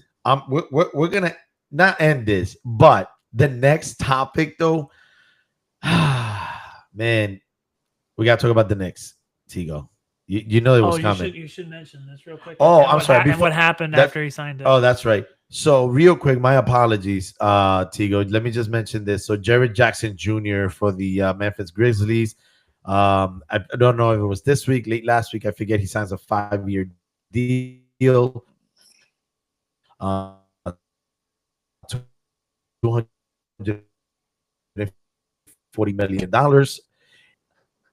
we're gonna not end this. But the next topic, though, man, we gotta talk about the Knicks. Tigo, you know it was coming. You should mention this real quick. Oh, And I'm what sorry, and before- what happened that- after he signed it? Oh, that's right. So real quick, my apologies, Tigo. Let me just mention this. So Jared Jackson Jr. for the Memphis Grizzlies. I don't know if it was this week, late last week. I forget. He signs a 5-year deal. $240 million.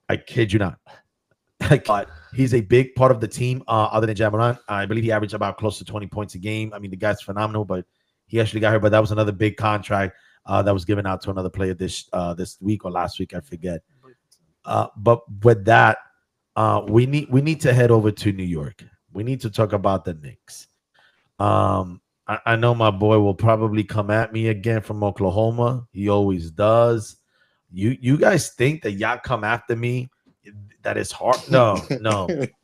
I kid you not. But he's a big part of the team. Other than Jamoran, I believe he averaged about close to 20 points a game. I mean, the guy's phenomenal, but he actually got hurt. But that was another big contract that was given out to another player this week or last week, I forget. But with that, we need to head over to New York. We need to talk about the Knicks. I know my boy will probably come at me again from Oklahoma. He always does. You guys think that y'all come after me? That is hard. No.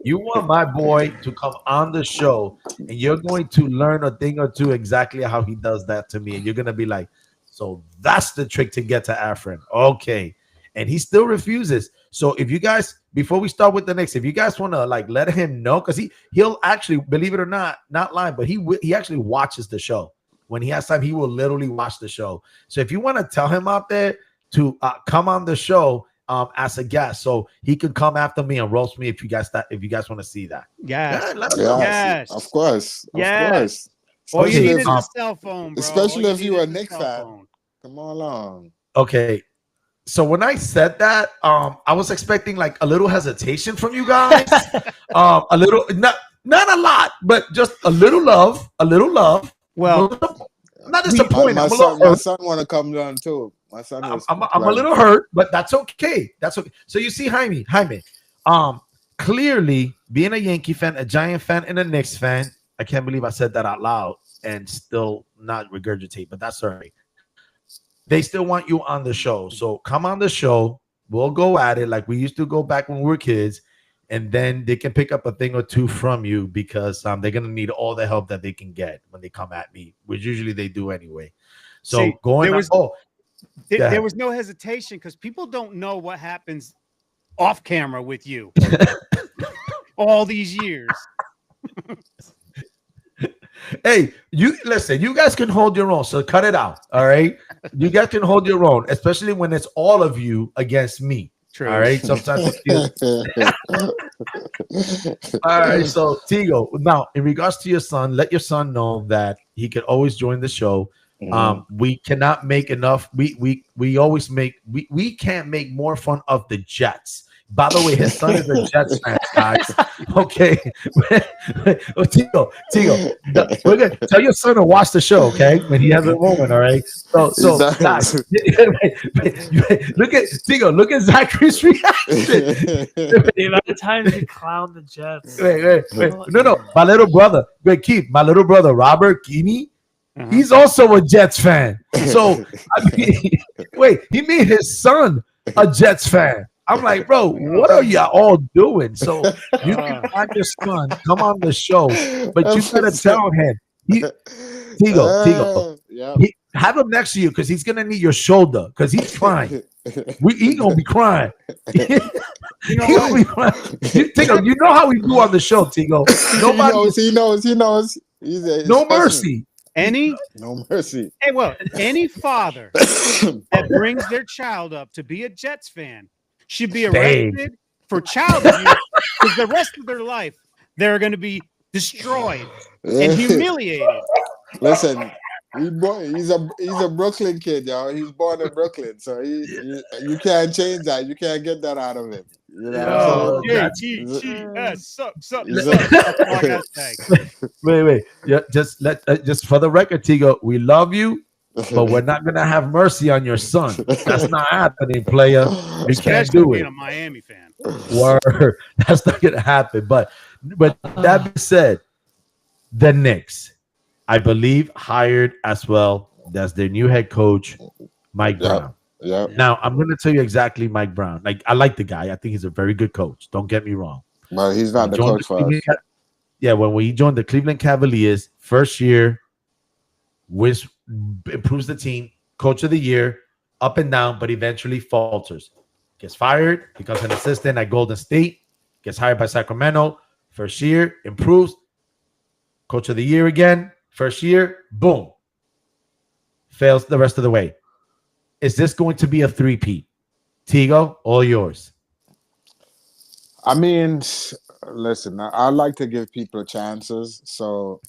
You want my boy to come on the show, and you're going to learn a thing or two exactly how he does that to me, and you're gonna be like, so that's the trick to get to Afrin. Okay. And he still refuses. So if you guys, before we start with the Knicks, if you guys want to like let him know, because he'll actually, believe it or not lying, but he actually watches the show. When he has time, he will literally watch the show. So if you want to tell him out there to come on the show as a guest, so he could come after me and roast me if you guys want to see that. Yes. Yes, of course. Yes. Of course. All you need Especially is a cell phone, bro. especially All if you need a is Knicks cell fan. phone. Come along. Okay. So when I said that, I was expecting like a little hesitation from you guys. A little, not a lot, but just a little love. Well, Not disappointed. My son want to come down too. My son was I'm a little hurt, but that's okay. That's okay. So you see, Jaime, clearly being a Yankee fan, a Giant fan, and a Knicks fan, I can't believe I said that out loud and still not regurgitate, but that's all right. They still want you on the show. So come on the show. We'll go at it like we used to go back when we were kids. And then they can pick up a thing or two from you because they're going to need all the help that they can get when they come at me, which usually they do anyway. So see, there was no hesitation because people don't know what happens off camera with you all these years. Hey, you listen, you guys can hold your own, so cut it out. All right. You guys can hold your own, especially when it's all of you against me. True. All right. Sometimes all right. So Tigo, now in regards to your son, let your son know that he can always join the show. We cannot make enough. We always make we can't make more fun of the Jets. By the way, his son is a Jets fan, guys. Okay. Tigo, we're gonna tell your son to watch the show, okay? When he has a moment, all right. So guys, look at Tigo, look at Zachary's reaction. The amount of times you clown the Jets. Wait. No. My little brother, my little brother, Robert Keeney, he's also a Jets fan. So I mean, wait, he made his son a Jets fan. I'm like, bro, what are y'all all doing? So you can find your son, come on the show, but you gotta tell him, Tigo, have him next to you because he's gonna need your shoulder because he's crying. He gonna be crying. Tigo, you know how we do on the show, Tigo. He knows. He's no mercy. No mercy. Hey, well, any father that brings their child up to be a Jets fan should be arrested for child abuse because the rest of their life they're going to be destroyed and humiliated. Listen, he's a Brooklyn kid, y'all. He's born in Brooklyn, so you can't change that. You can't get that out of him. You know? Wait. Yeah, just for the record, Tigo, we love you. But we're not gonna have mercy on your son. That's not happening, player. You can't do it. Being a Miami fan. Word. That's not gonna happen. But that being said, the Knicks, I believe, hired as well as their new head coach, Mike Brown. Yeah. Now I'm gonna tell you exactly Mike Brown. Like I like the guy. I think he's a very good coach. Don't get me wrong. But he's not the coach for us. Yeah, when he joined the Cleveland Cavaliers, first year, which improves the team, coach of the year, up and down, but eventually falters. Gets fired, becomes an assistant at Golden State, gets hired by Sacramento. First year, improves, coach of the year again. First year, boom, fails the rest of the way. Is this going to be a three-peat? Tigo, all yours. I mean, listen, I like to give people chances. So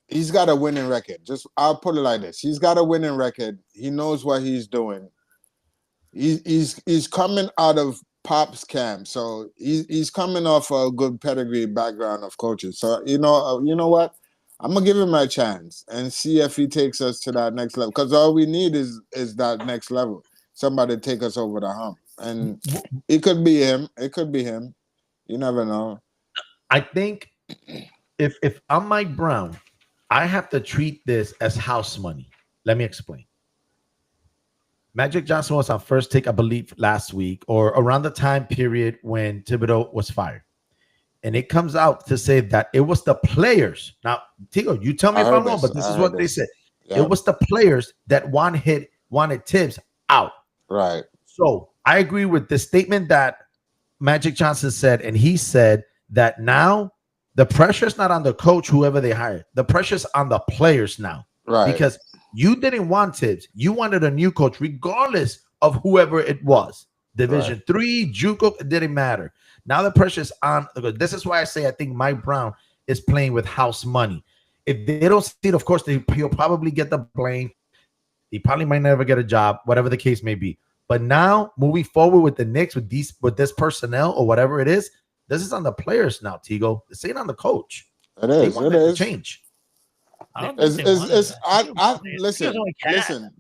he's got a winning record. Just I'll put it like this: he's got a winning record. He knows what he's doing. He's coming out of Pop's camp, so he's coming off a good pedigree background of coaches. So you know what? I'm gonna give him a chance and see if he takes us to that next level. Because all we need is that next level. Somebody take us over the hump, and it could be him. It could be him. You never know. I think if I'm Mike Brown, I have to treat this as house money. Let me explain. Magic Johnson was on first take, I believe, last week or around the time period when Thibodeau was fired. And it comes out to say that it was the players. Now, Tigo, you tell me if I'm wrong, but this is what they said. Yeah. It was the players that wanted Tibbs out. Right. So I agree with the statement that Magic Johnson said, and he said that now the pressure is not on the coach, whoever they hired. The pressure is on the players now. Right. Because you didn't want Tibbs. You wanted a new coach, regardless of whoever it was. Division 3, JUCO, it didn't matter. Now the pressure is on. This is why I say I think Mike Brown is playing with house money. If they don't see it, of course, he'll probably get the blame. He probably might never get a job, whatever the case may be. But now, moving forward with the Knicks, with this personnel or whatever it is, this is on the players now, Tigo. This ain't on the coach. It is. It is. Change. Listen.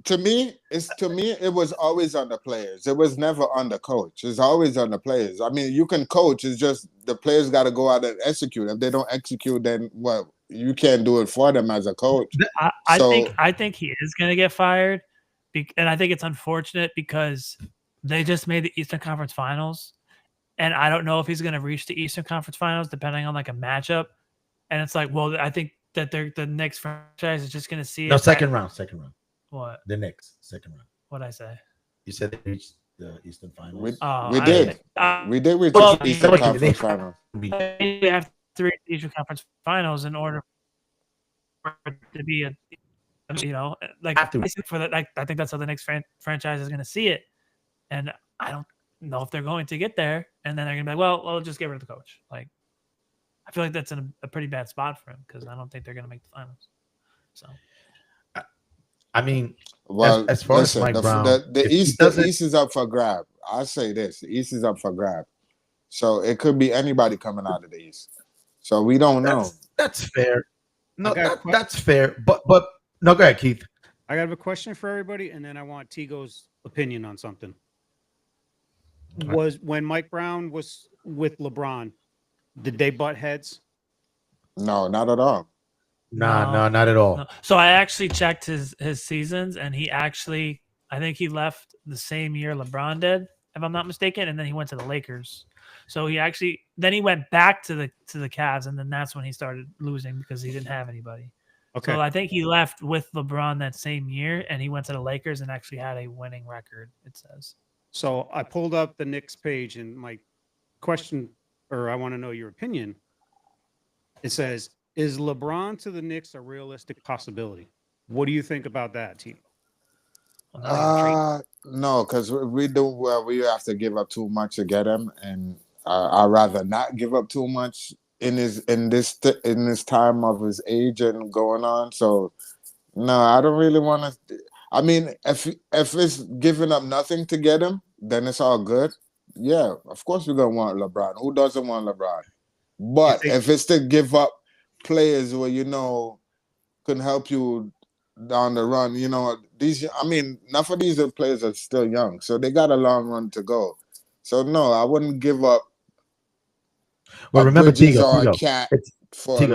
To me, it was always on the players. It was never on the coach. It's always on the players. I mean, you can coach. It's just the players got to go out and execute. If they don't execute, then well, you can't do it for them as a coach. I think he is going to get fired, and I think it's unfortunate because they just made the Eastern Conference Finals, and I don't know if he's going to reach the Eastern Conference Finals depending on like a matchup. And it's like, well, I think that the Knicks franchise is just going to see. No, second round. What? The Knicks, second round. What'd I say? You said they reached the Eastern Finals. We did reach the Eastern Conference Finals. We have to reach the Eastern Conference Finals in order for it to be a, like for that. Like I think that's how the Knicks franchise is going to see it, and I don't know if they're going to get there, and then they're going to be like, well, we'll just get rid of the coach. Like, I feel like that's in a pretty bad spot for him because I don't think they're going to make the finals. So, I mean, well, as far as Mike Brown, the East is up for grab. I say this: the East is up for grab. So it could be anybody coming out of the East. So we don't know. That's fair. No, that's fair. But no, go ahead, Keith. I have a question for everybody, and then I want Tigo's opinion on something. Was when Mike Brown was with LeBron, did they butt heads? No, not at all. No, not at all. No. So I actually checked his seasons, and I think he left the same year LeBron did, if I'm not mistaken, and then he went to the Lakers. So he went back to the Cavs, and then that's when he started losing because he didn't have anybody. Okay. So I think he left with LeBron that same year, and he went to the Lakers and actually had a winning record, it says. So I pulled up the Knicks page, and my question, or I want to know your opinion. It says, is LeBron to the Knicks a realistic possibility? What do you think about that, team? No, because we have to give up too much to get him, and I'd rather not give up too much in this time of his age and going on. So no, I don't really want to. I mean, if it's giving up nothing to get him, then it's all good. Yeah, of course we're gonna want LeBron. Who doesn't want LeBron? But if it's to give up players where can help you down the run, enough of these players are still young, so they got a long run to go. So no, I wouldn't give up. Well, remember, Tigo,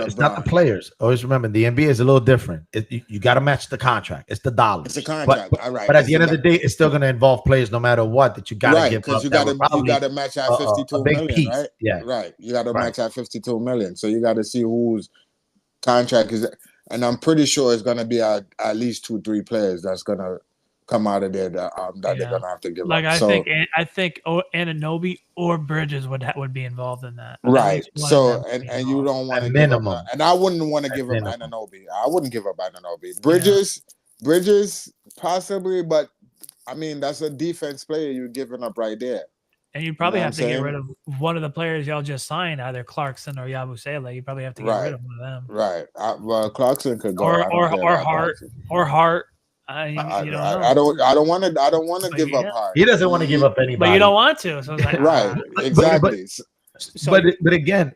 it's not the players. Always remember, the NBA is a little different. You got to match the contract. It's the dollars. It's a contract, all right. But at the end of the day, it's still going to involve players no matter what. That you got to give up. You got to match at 52 million, piece. right? Yeah, right. You got to match at 52 million. So you got to see whose contract is. And I'm pretty sure it's going to be at least 2-3 players that's going to come out of there that they're going to have to give up. I think Anunoby or Bridges would be involved in that. Right. So and you don't want to give up, and I wouldn't want to give up Anunoby. I wouldn't give up Anunoby. Bridges possibly, but I mean that's a defense player you're giving up right there. And you probably know have what to I'm get saying? rid of one of the players y'all just signed, either Clarkson or Yabusele. You probably have to get rid Right. of one of them, Right. Well, Clarkson could go. I don't or care or about Hart, Clarkson. or Hart. I, You don't I, I know, don't. I don't want to. I don't want to But give up yeah. Hart. He doesn't want to give up anybody. but you don't want to. So it's like, Right. but- Exactly. So but again,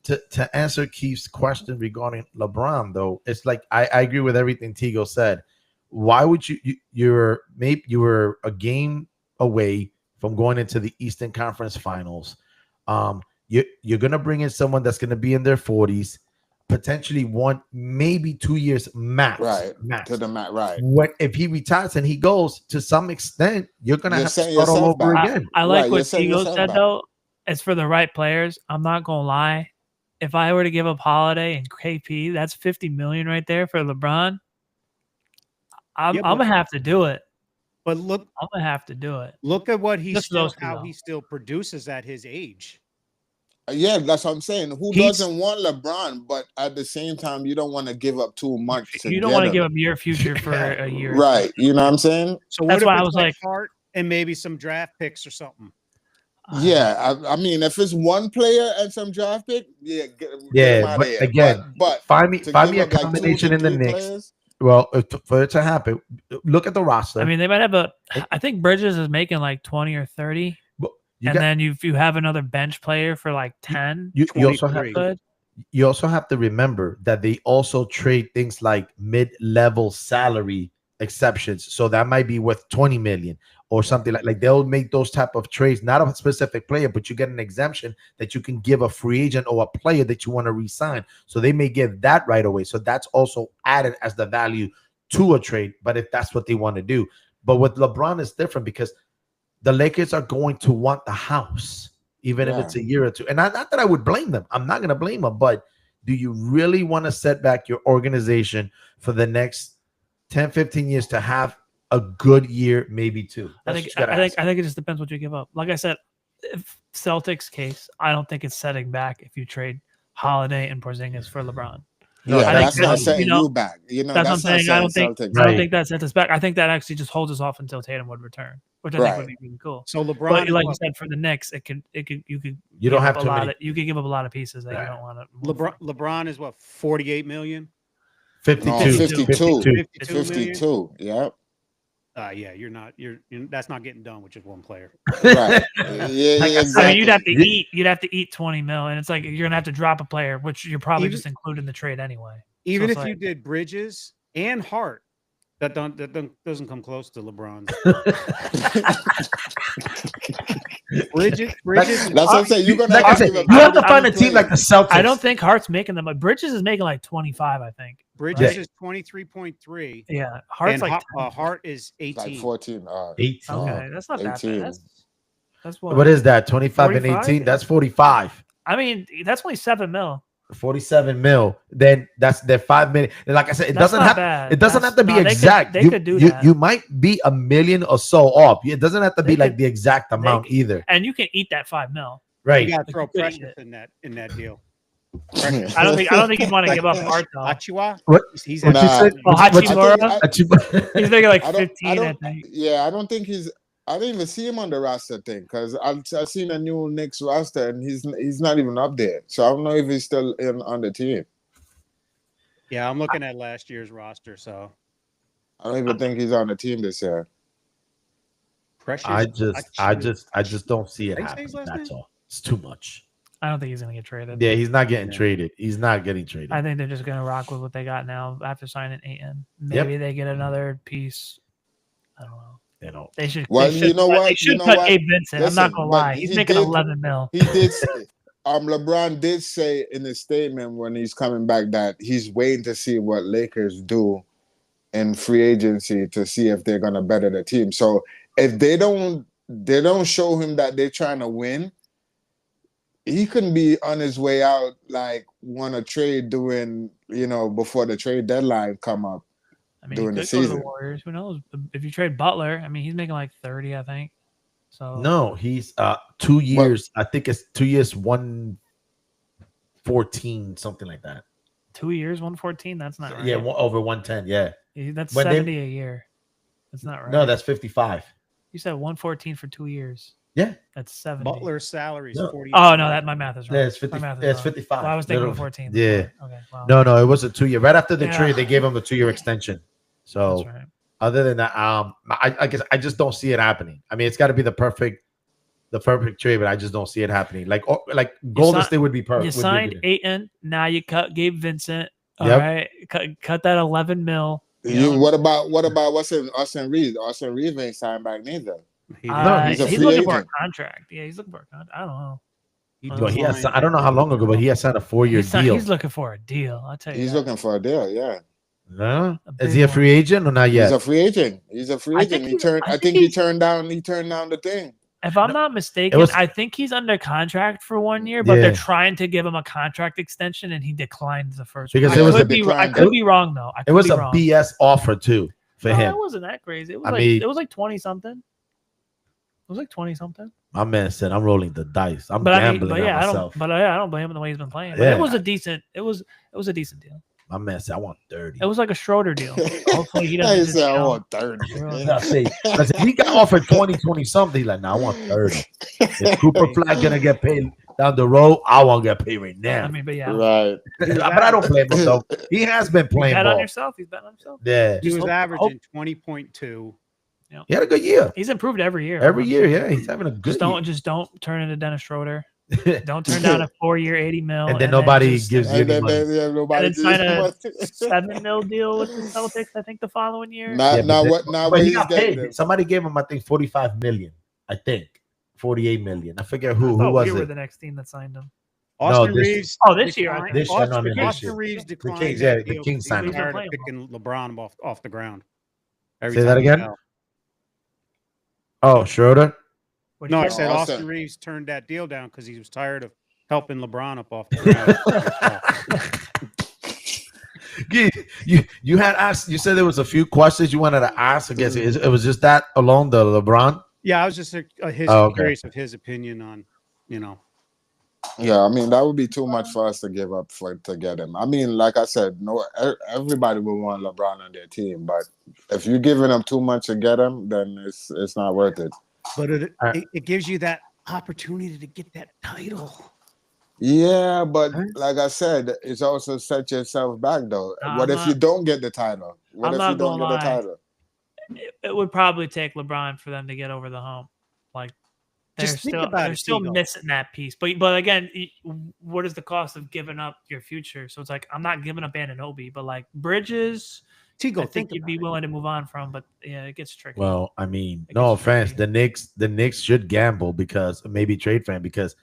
to answer Keith's question regarding LeBron, though, it's like I agree with everything Tigo said. Why would you were a game away from going into the Eastern Conference Finals? You're gonna bring in someone that's gonna be in their 40s, potentially 1, maybe 2 years max. Right. Max. To the mat. Right. If he retires and he goes, to some extent, you're gonna You're have to setting start all yourself over back. again. I like Right, what you're setting Tigo yourself said back. though. It's for the right players. I'm not gonna lie. If I were to give up Holiday and KP, that's $50 million right there for LeBron. I'm Yeah, gonna have to do it. but look I'm gonna have to do it. at what he Just still those two, how though. he still produces at his age. Yeah, that's what I'm saying. Who He's- doesn't want LeBron? But at the same time, you don't want to give up too much. You don't want to give up your future for a year. or two. Right. You know what I'm saying? So That's what why if I it's was like- Hart and maybe some draft picks or something? Yeah. I mean, if it's one player and some draft pick, yeah, get Yeah, him out but of here. again, but Find me to a give up like 2 combination to in the 3 Knicks. players, Well, for it to happen, look at the roster. I mean, they might have I think Bridges is making like 20 or 30, you and got- then if you have another bench player for like 10, you also have 23. good. you also have to remember that they also trade things like mid-level salary exceptions. So that might be worth 20 million or something like they'll make those type of trades, not a specific player, but you get an exemption that you can give a free agent or a player that you want to re-sign. So they may give that right away. So that's also added as the value to a trade, but if that's what they want to do. But with LeBron, it's different because the Lakers are going to want the house, even if Yeah. it's a year or two. And not that I would blame them. I'm not going to blame them, but do you really want to set back your organization for the next 10, 15 years to have a good year, maybe 2? I That's think what you gotta ask. I think it just depends what you give up. Like I said, if Celtics case, I don't think it's setting back if you trade Holiday and Porzingis for LeBron. No, yeah, I that's think not that- setting you know, you back. You know, that's what I'm not saying. I don't think- Celtics I Right. don't think that sets us back. I think that actually just holds us off until Tatum would return, which I think would Right. be really cool. So LeBron, But is like you what? said, for the Knicks, you could You give don't have up too a lot. many. You could give up a lot of pieces that Right. you don't want to. LeBron is what 48 million. 52. No, 52. 52. 52 million? 52. Yeah. Yeah, you're that's not getting done with just one player. Right. Yeah, Like I yeah, said, I mean, exactly. you'd have to eat 20 mil, and it's like you're gonna have to drop a player, which you're probably Even- just including the trade anyway. Even it's if you like- did Bridges and Hart, that doesn't come close to LeBron's. Bridges. That's what I'm saying. You're gonna Like I have to said, give up you have to two find a players. team like the Celtics. I don't think Hart's making them. But Bridges is making like 25, I think. Bridges Yeah. is 23.3, Yeah, Hart's and like. Hart is 18. like 14. 18. Okay, that's not that 18. bad. That's what. What is that? 25 and 45? 18? That's 45. I mean, that's only 7 mil. 47 mil. Then that's their 5 million. And like I said, it That's doesn't not have bad. it doesn't That's- have to be no, they could- exact. they you, could do you, that. you might be a million or so off. It doesn't have to be They like could- the exact amount could- either. And you can eat that 5 mil. Right. You got to throw Good pressure shit. in that deal. I don't think you'd want to give up Hart though. Achiuwa, What- he's What at you Nah. said? Oh, What you- Hachimura? He's making like I don't- 15, I I don't- think. Yeah, I don't think he's. I didn't even see him on the roster thing because I've seen a new Knicks roster and he's not even up there. So I don't know if he's still on the team. Yeah, I'm looking at last year's roster. So I don't even think he's on the team this year. Precious. I just don't see it How you say happening. his last That's name? all. It's too much. I don't think he's gonna get traded. Yeah, he's not getting Yeah. traded. He's not getting traded. I think they're just gonna rock with what they got now after signing Aiton. Maybe they get another piece. I don't know. You know. They should. Well, they should you know cut, what? They should You know cut what? Abe Vincent. I'm Listen, not gonna but lie. He's he making did- 11 mil. He did. LeBron did say in his statement when he's coming back that he's waiting to see what Lakers do in free agency to see if they're gonna better the team. So if they don't show him that they're trying to win, he couldn't be on his way out like want to trade doing before the trade deadline come up. I mean, during he the could go to the season. Warriors. Who knows? If you trade Butler, I mean, he's making like 30, I think. So No, he's 2 years. I think it's 2 years, 114, something like that. 2 years, 114. That's not right. Yeah, over 110. Yeah. That's when they- 70 a year. That's not right. No, that's 55. You said 114 for 2 years. Yeah. That's 70. Butler's salary is No. 40. Oh no, that my math is wrong. Yeah, it's 50. My math is It's wrong. 55. Well, I was thinking of Literally. 14. Yeah. before. Okay. Wow. No, it was a 2 year. Right after the Yeah. trade, they gave him a 2 year extension. So That's right. other than that, I guess I just don't see it happening. I mean, it's got to be the perfect trade, but I just don't see it happening. Like Golden si- State would be perfect. You signed Ayton. Now you cut Gabe Vincent. All Yep. right. Cut that 11 mil. What about what's in Austin Reeves? Austin Reeves ain't signed back neither. He, he's a He's free looking for a agent. contract. Yeah, he's looking for a contract. I don't know. he Well, But he has. declined. I don't know how long ago, but he has signed a 4-year deal. He's looking for a deal. I'll tell you. He's that. looking for a deal. Yeah, No? A Is big he a one. free agent or not he's yet? a free agent. He's a free I agent. think He he's- turned. I I think think he he's- turned down. He turned down the thing. If I'm not mistaken, was- I think he's under contract for 1 year, but Yeah. they're trying to give him a contract extension, and he declined the first. Because one. it I was could a be, I decline. could be wrong though. I It could was be a wrong. BS offer too for No, him. it wasn't that crazy. It was I like mean- it was like 20 something. It was like 20 something. My man said, "I'm rolling the dice. I'm But I mean, gambling but yeah, on I don't. myself." But I don't blame him the way he's been playing. But Yeah. it was a decent. It was a decent deal. My man said, "I want 30." It was like a Schroeder deal. Hopefully he I doesn't. just, said, I you know, want 30. Really? I say, he got offered 20 something. He's like, "No, I want 30." If Cooper Flag gonna get paid down the road, I won't get paid right now. I mean, but yeah, Right. but I don't blame him though. He has been playing bet on ball. yourself. He's betting on himself. Yeah, He was hope- averaging 20.2. he had a good year. He's improved every year. Every honestly. year, yeah, he's having a good Just don't turn into Dennis Schroeder. year. Don't turn down a 4-year 80 mil. And then nobody just- gives you And any then money. yeah, nobody and then sign a gives 7 mil deal with the Celtics. I think the following year. Now, Yeah, now but what? then- Now but what he he's got getting? paid. Somebody gave him, I think, 45 million. I think 48 million. I forget I who thought was we were it. the next team that signed him. Austin this- Reeves. Oh, this year, I declined- think. This year, no, I Austin, mean next Austin year. Reeves declined. Kings, that yeah, the deal Kings because signed he was him. tired of picking LeBron off the ground. Every Say that time he again? fell. Oh, Schroeder. What do No, you I think? said Austin. Austin Reeves turned that deal down because he was tired of helping LeBron up off the ground. You had asked. You said there was a few questions you wanted to ask. I guess it was just that alone. The LeBron. Yeah, I was just okay. curious of his opinion on, Yeah, I mean that would be too much for us to give up to get him. I mean, like I said, no, everybody would want LeBron on their team, but if you're giving them too much to get him, then it's not worth it. but Uh, it gives you that opportunity to get that title. Yeah, but like I said, it's also set yourself back though. Nah, What I'm if you not- don't get the title? What I'm if not you don't get gonna the lie. title? It would probably take LeBron for them to get over the hump. Like they're Just think still about they're it, still Tigo. missing that piece. But again, what is the cost of giving up your future? So it's like I'm not giving up Anunoby, but like Bridges, I Tigo, think think you'd be about it. willing to move on from. But yeah, it gets tricky. Well, I mean, It no gets offense. tricky. The Knicks should gamble because maybe trade fan because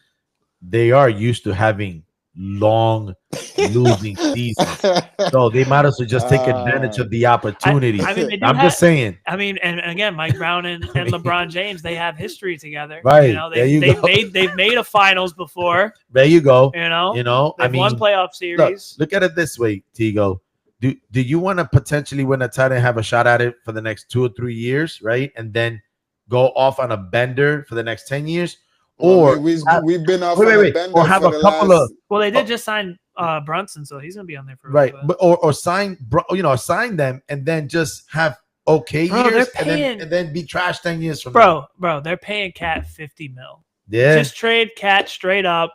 they are used to having long losing seasons. So they might as well just take advantage of the opportunity. I mean, they do I'm have, just saying. I mean, and again, Mike Brown and LeBron James, they have history together. Right, You know, there you they've go. made a finals before. There you go. You know, You know, they've I mean, won playoff series. look at it this way, Tigo. Do you want to potentially win a title and have a shot at it for the next 2 or 3 years, right? And then go off on a bender for the next 10 years? Or we've been off wait, on a wait, bender or have for a the couple last- of Well, they did just sign Brunson, so he's gonna be on there for a right, little but, bit. or sign them and then just have okay Bro, they're years paying- and then be trash 10 years from now. Bro, they're paying Cat 50 mil. Yeah. Just trade Cat straight up.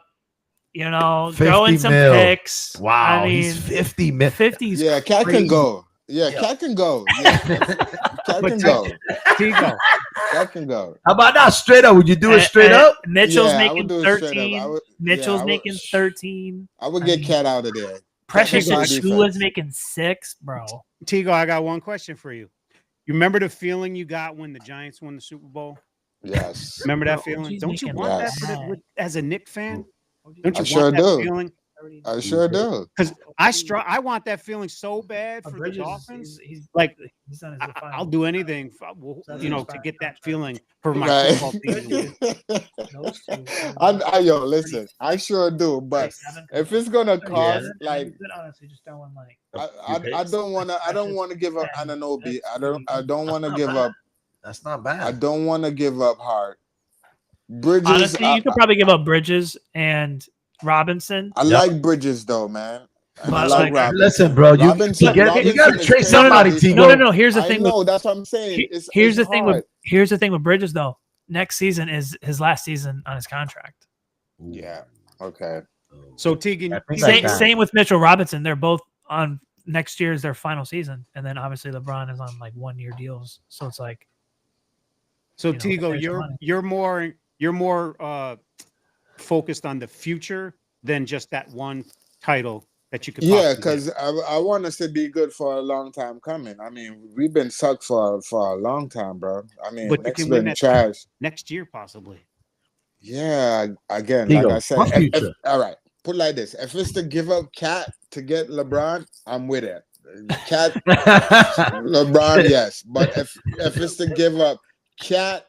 You know, 50 throw in some mil. picks. Wow, I mean, he's 50 mil. 50's Yeah, Cat crazy. can go. Yeah, Yeah. Cat can go. Yeah. Cat But can go. Tigo, Cat can go. How about that? Straight up? Would you do it straight up? Mitchell's Yeah, I would making do it straight up. 13. I would- Mitchell's yeah, I would- making 13. I would I get mean- Cat out of there. Precious Cat can go Achiuwa's defense. making 6, bro. Tigo, I got one question for you. You remember the feeling you got when the Giants won the Super Bowl? Yes. Remember that Bro, feeling? OG's Don't you making want Yes. that as a Knicks fan? Don't I you sure want that do. feeling? I sure do. Because I want that feeling so bad for the Dolphins. Like, he's on his I'll do anything, to get that feeling for my Right. football season. Yo, listen, I sure do. But if it's gonna cost, like, honestly, just don't want like. I don't want to give up Anunoby. I don't want to give up. That's not I bad. don't want to give up Hart. Bridges. Honestly, you could probably give up Bridges and Robinson. I like Bridges though, man. And I But, like like, Robinson. Listen, bro, you Robinson got to Robinson is trade somebody, somebody, Tigo. No. Here's the I thing. know that's what I'm saying. It's Here's the hard. thing with Bridges though. next season is his last season on his contract. Yeah. Okay. So Tegan, I think Same, like that. same with Mitchell Robinson. They're both on next year's their final season, and then obviously LeBron is on like 1 year deals. So it's like, so you know, Tigo, there's your money. you're more focused on the future than just that one title that you could. Yeah, possibly because I want us to be good for a long time coming. I mean, we've been sucked for a long time, bro. I mean, But you next can win been that trash. get next year possible. Yeah, again, Tigo, like I said, what future? all right, put it like this: if it's to give up Cat to get LeBron, I'm with it. Cat, LeBron, yes, but if it's to give up Cat,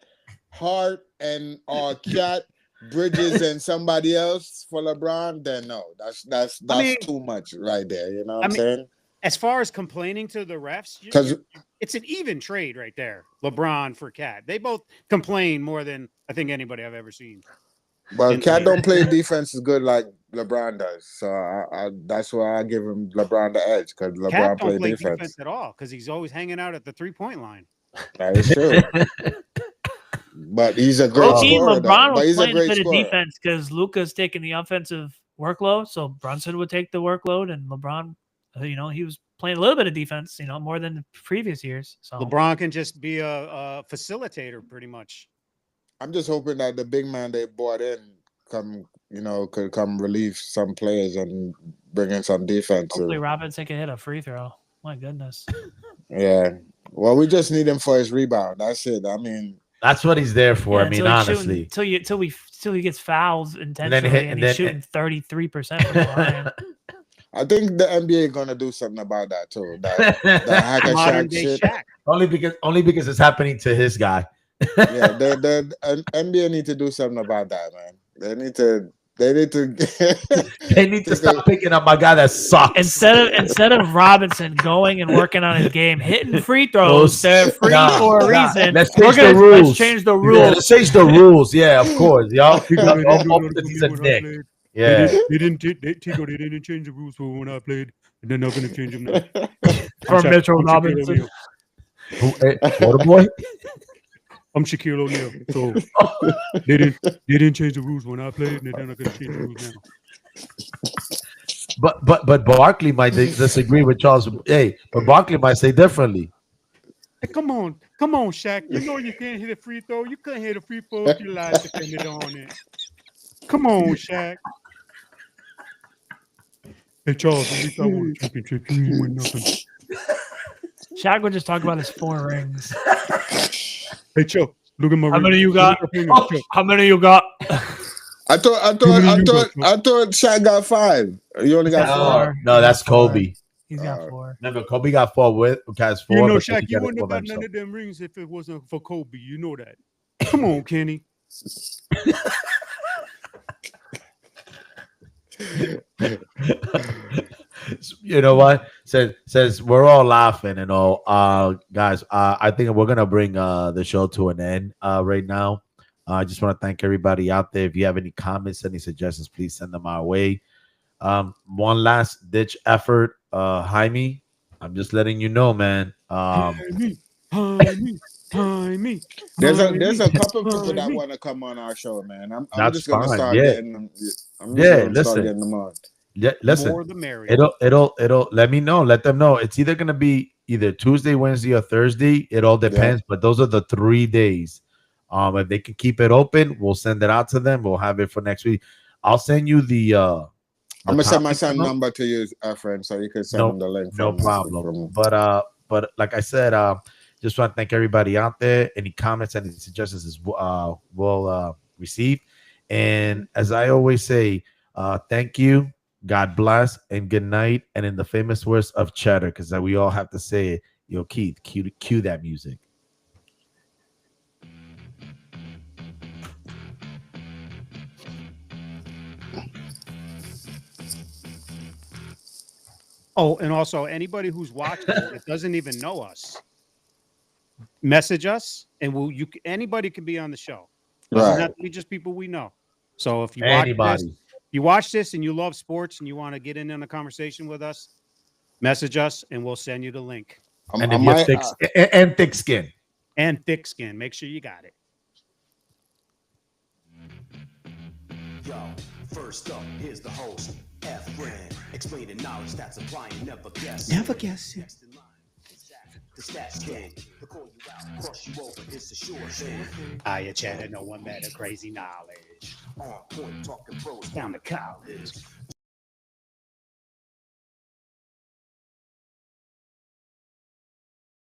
Hart, and or Cat, Bridges, and somebody else for LeBron, then no, that's I mean- too much right there. You know what I I'm mean, saying? As far as complaining to the refs, 'Cause- it's an even trade right there. LeBron for Cat. They both complain more than I think anybody I've ever seen. But Cat don't play defense as good like LeBron does, so I that's why I give him LeBron the edge because LeBron Cat play don't play defense. defense at all because he's always hanging out at the 3-point line. That is true. But he's a great Low-key, scorer, though. LeBron But was he's a playing a great bit of scorer. defense because Luka's taking the offensive workload, so Brunson would take the workload, and LeBron, he was playing a little bit of defense, more than the previous years. So LeBron can just be a facilitator pretty much. I'm just hoping that the big man they brought in could come relieve some players and bring in some defense. hopefully Robinson can hit a free throw. My goodness. Yeah. Well, we just need him for his rebound. That's it. I mean, That's what he's there for. I mean, honestly. Until he gets fouled intentionally, hit- and, and he's then- shooting 33% from the line. I think the NBA gonna do something about that too. That hacker Modern Shaq day shit. Shaq. only because it's happening to his guy. Yeah, the NBA need to do something about that, man. They need to. They need to stop picking up my guy that sucks. Instead of Robinson going and working on his game, hitting free throws, they're free for a reason. Let's We're change the gonna- rules. Let's change the Yeah, rules. let's change the rules. Yeah, of course. Y'all, he's a dick. Yeah. They didn't change the rules for when I played, and they're not going to change them now. For Mitchell I'm Shaquille Robinson. O'Neal. What a boy. I'm Shaquille O'Neal. So they didn't change the rules when I played, and they're not going to change the rules now. But Barkley might disagree with Charles. Hey, but Barkley might say differently. Hey, come on, Shaq. You know you can't hit a free throw. You couldn't hit a free throw if you lied defended on it. Come on, Shaq. Hey, Charles, at least I won a championship. You ain't win nothing. Shaq would just talk about his 4 rings. Hey, Chuck, look at my How ring. many you Look at got? my finger, Chuck. How many you got? I thought Shaq got 5. You only got 4. No, that's Kobe. He's got 4. Remember, Kobe got 4 has 4. You know, but Shaq, he you got wouldn't it have for got none himself. of them rings if it wasn't for Kobe. You know that. Come on, Kenny. You know what? Says we're all laughing and all. Guys, I think we're gonna bring the show to an end right now. I just want to thank everybody out there. If you have any comments, any suggestions, please send them our way. One last ditch effort, Jaime. I'm just letting you know, man. Jaime. There's a couple people that want to come on our show, man. I'm That's just gonna fine, start yeah. getting them. I'm just Yeah, gonna start listen. getting them on. Yeah, listen. More the merrier. It'll let me know. Let them know. It's either gonna be either Tuesday, Wednesday, or Thursday. It all depends, but those are the 3 days. If they can keep it open, we'll send it out to them. We'll have it for next week. I'll send you the I'm gonna send my topic son number. number to you, friend, so you can send No- him the link. No from- problem. from- But like I said, just want to thank everybody out there. Any comments, any suggestions we'll receive. And as I always say, thank you, God bless, and good night. And in the famous words of Cheddar, because we all have to say it, yo, Keith, cue that music. Oh, and also anybody who's watching that doesn't even know us, message us, and anybody can be on the show. Doesn't Right. have to be just people we know. So if you Anybody. watch this and you love sports and you want to get in a conversation with us, message us and we'll send you the link. And if you have thick skin. And thick skin, make sure you got it. First up, here's the host, F Brand, explaining knowledge that's applying, never guess. Never guess it. Next in line is Zach, the stats king. He'll call you out, cross you over, it's a sure thing. I a chatter, no one better, crazy knowledge. On point, talking pros Down to college.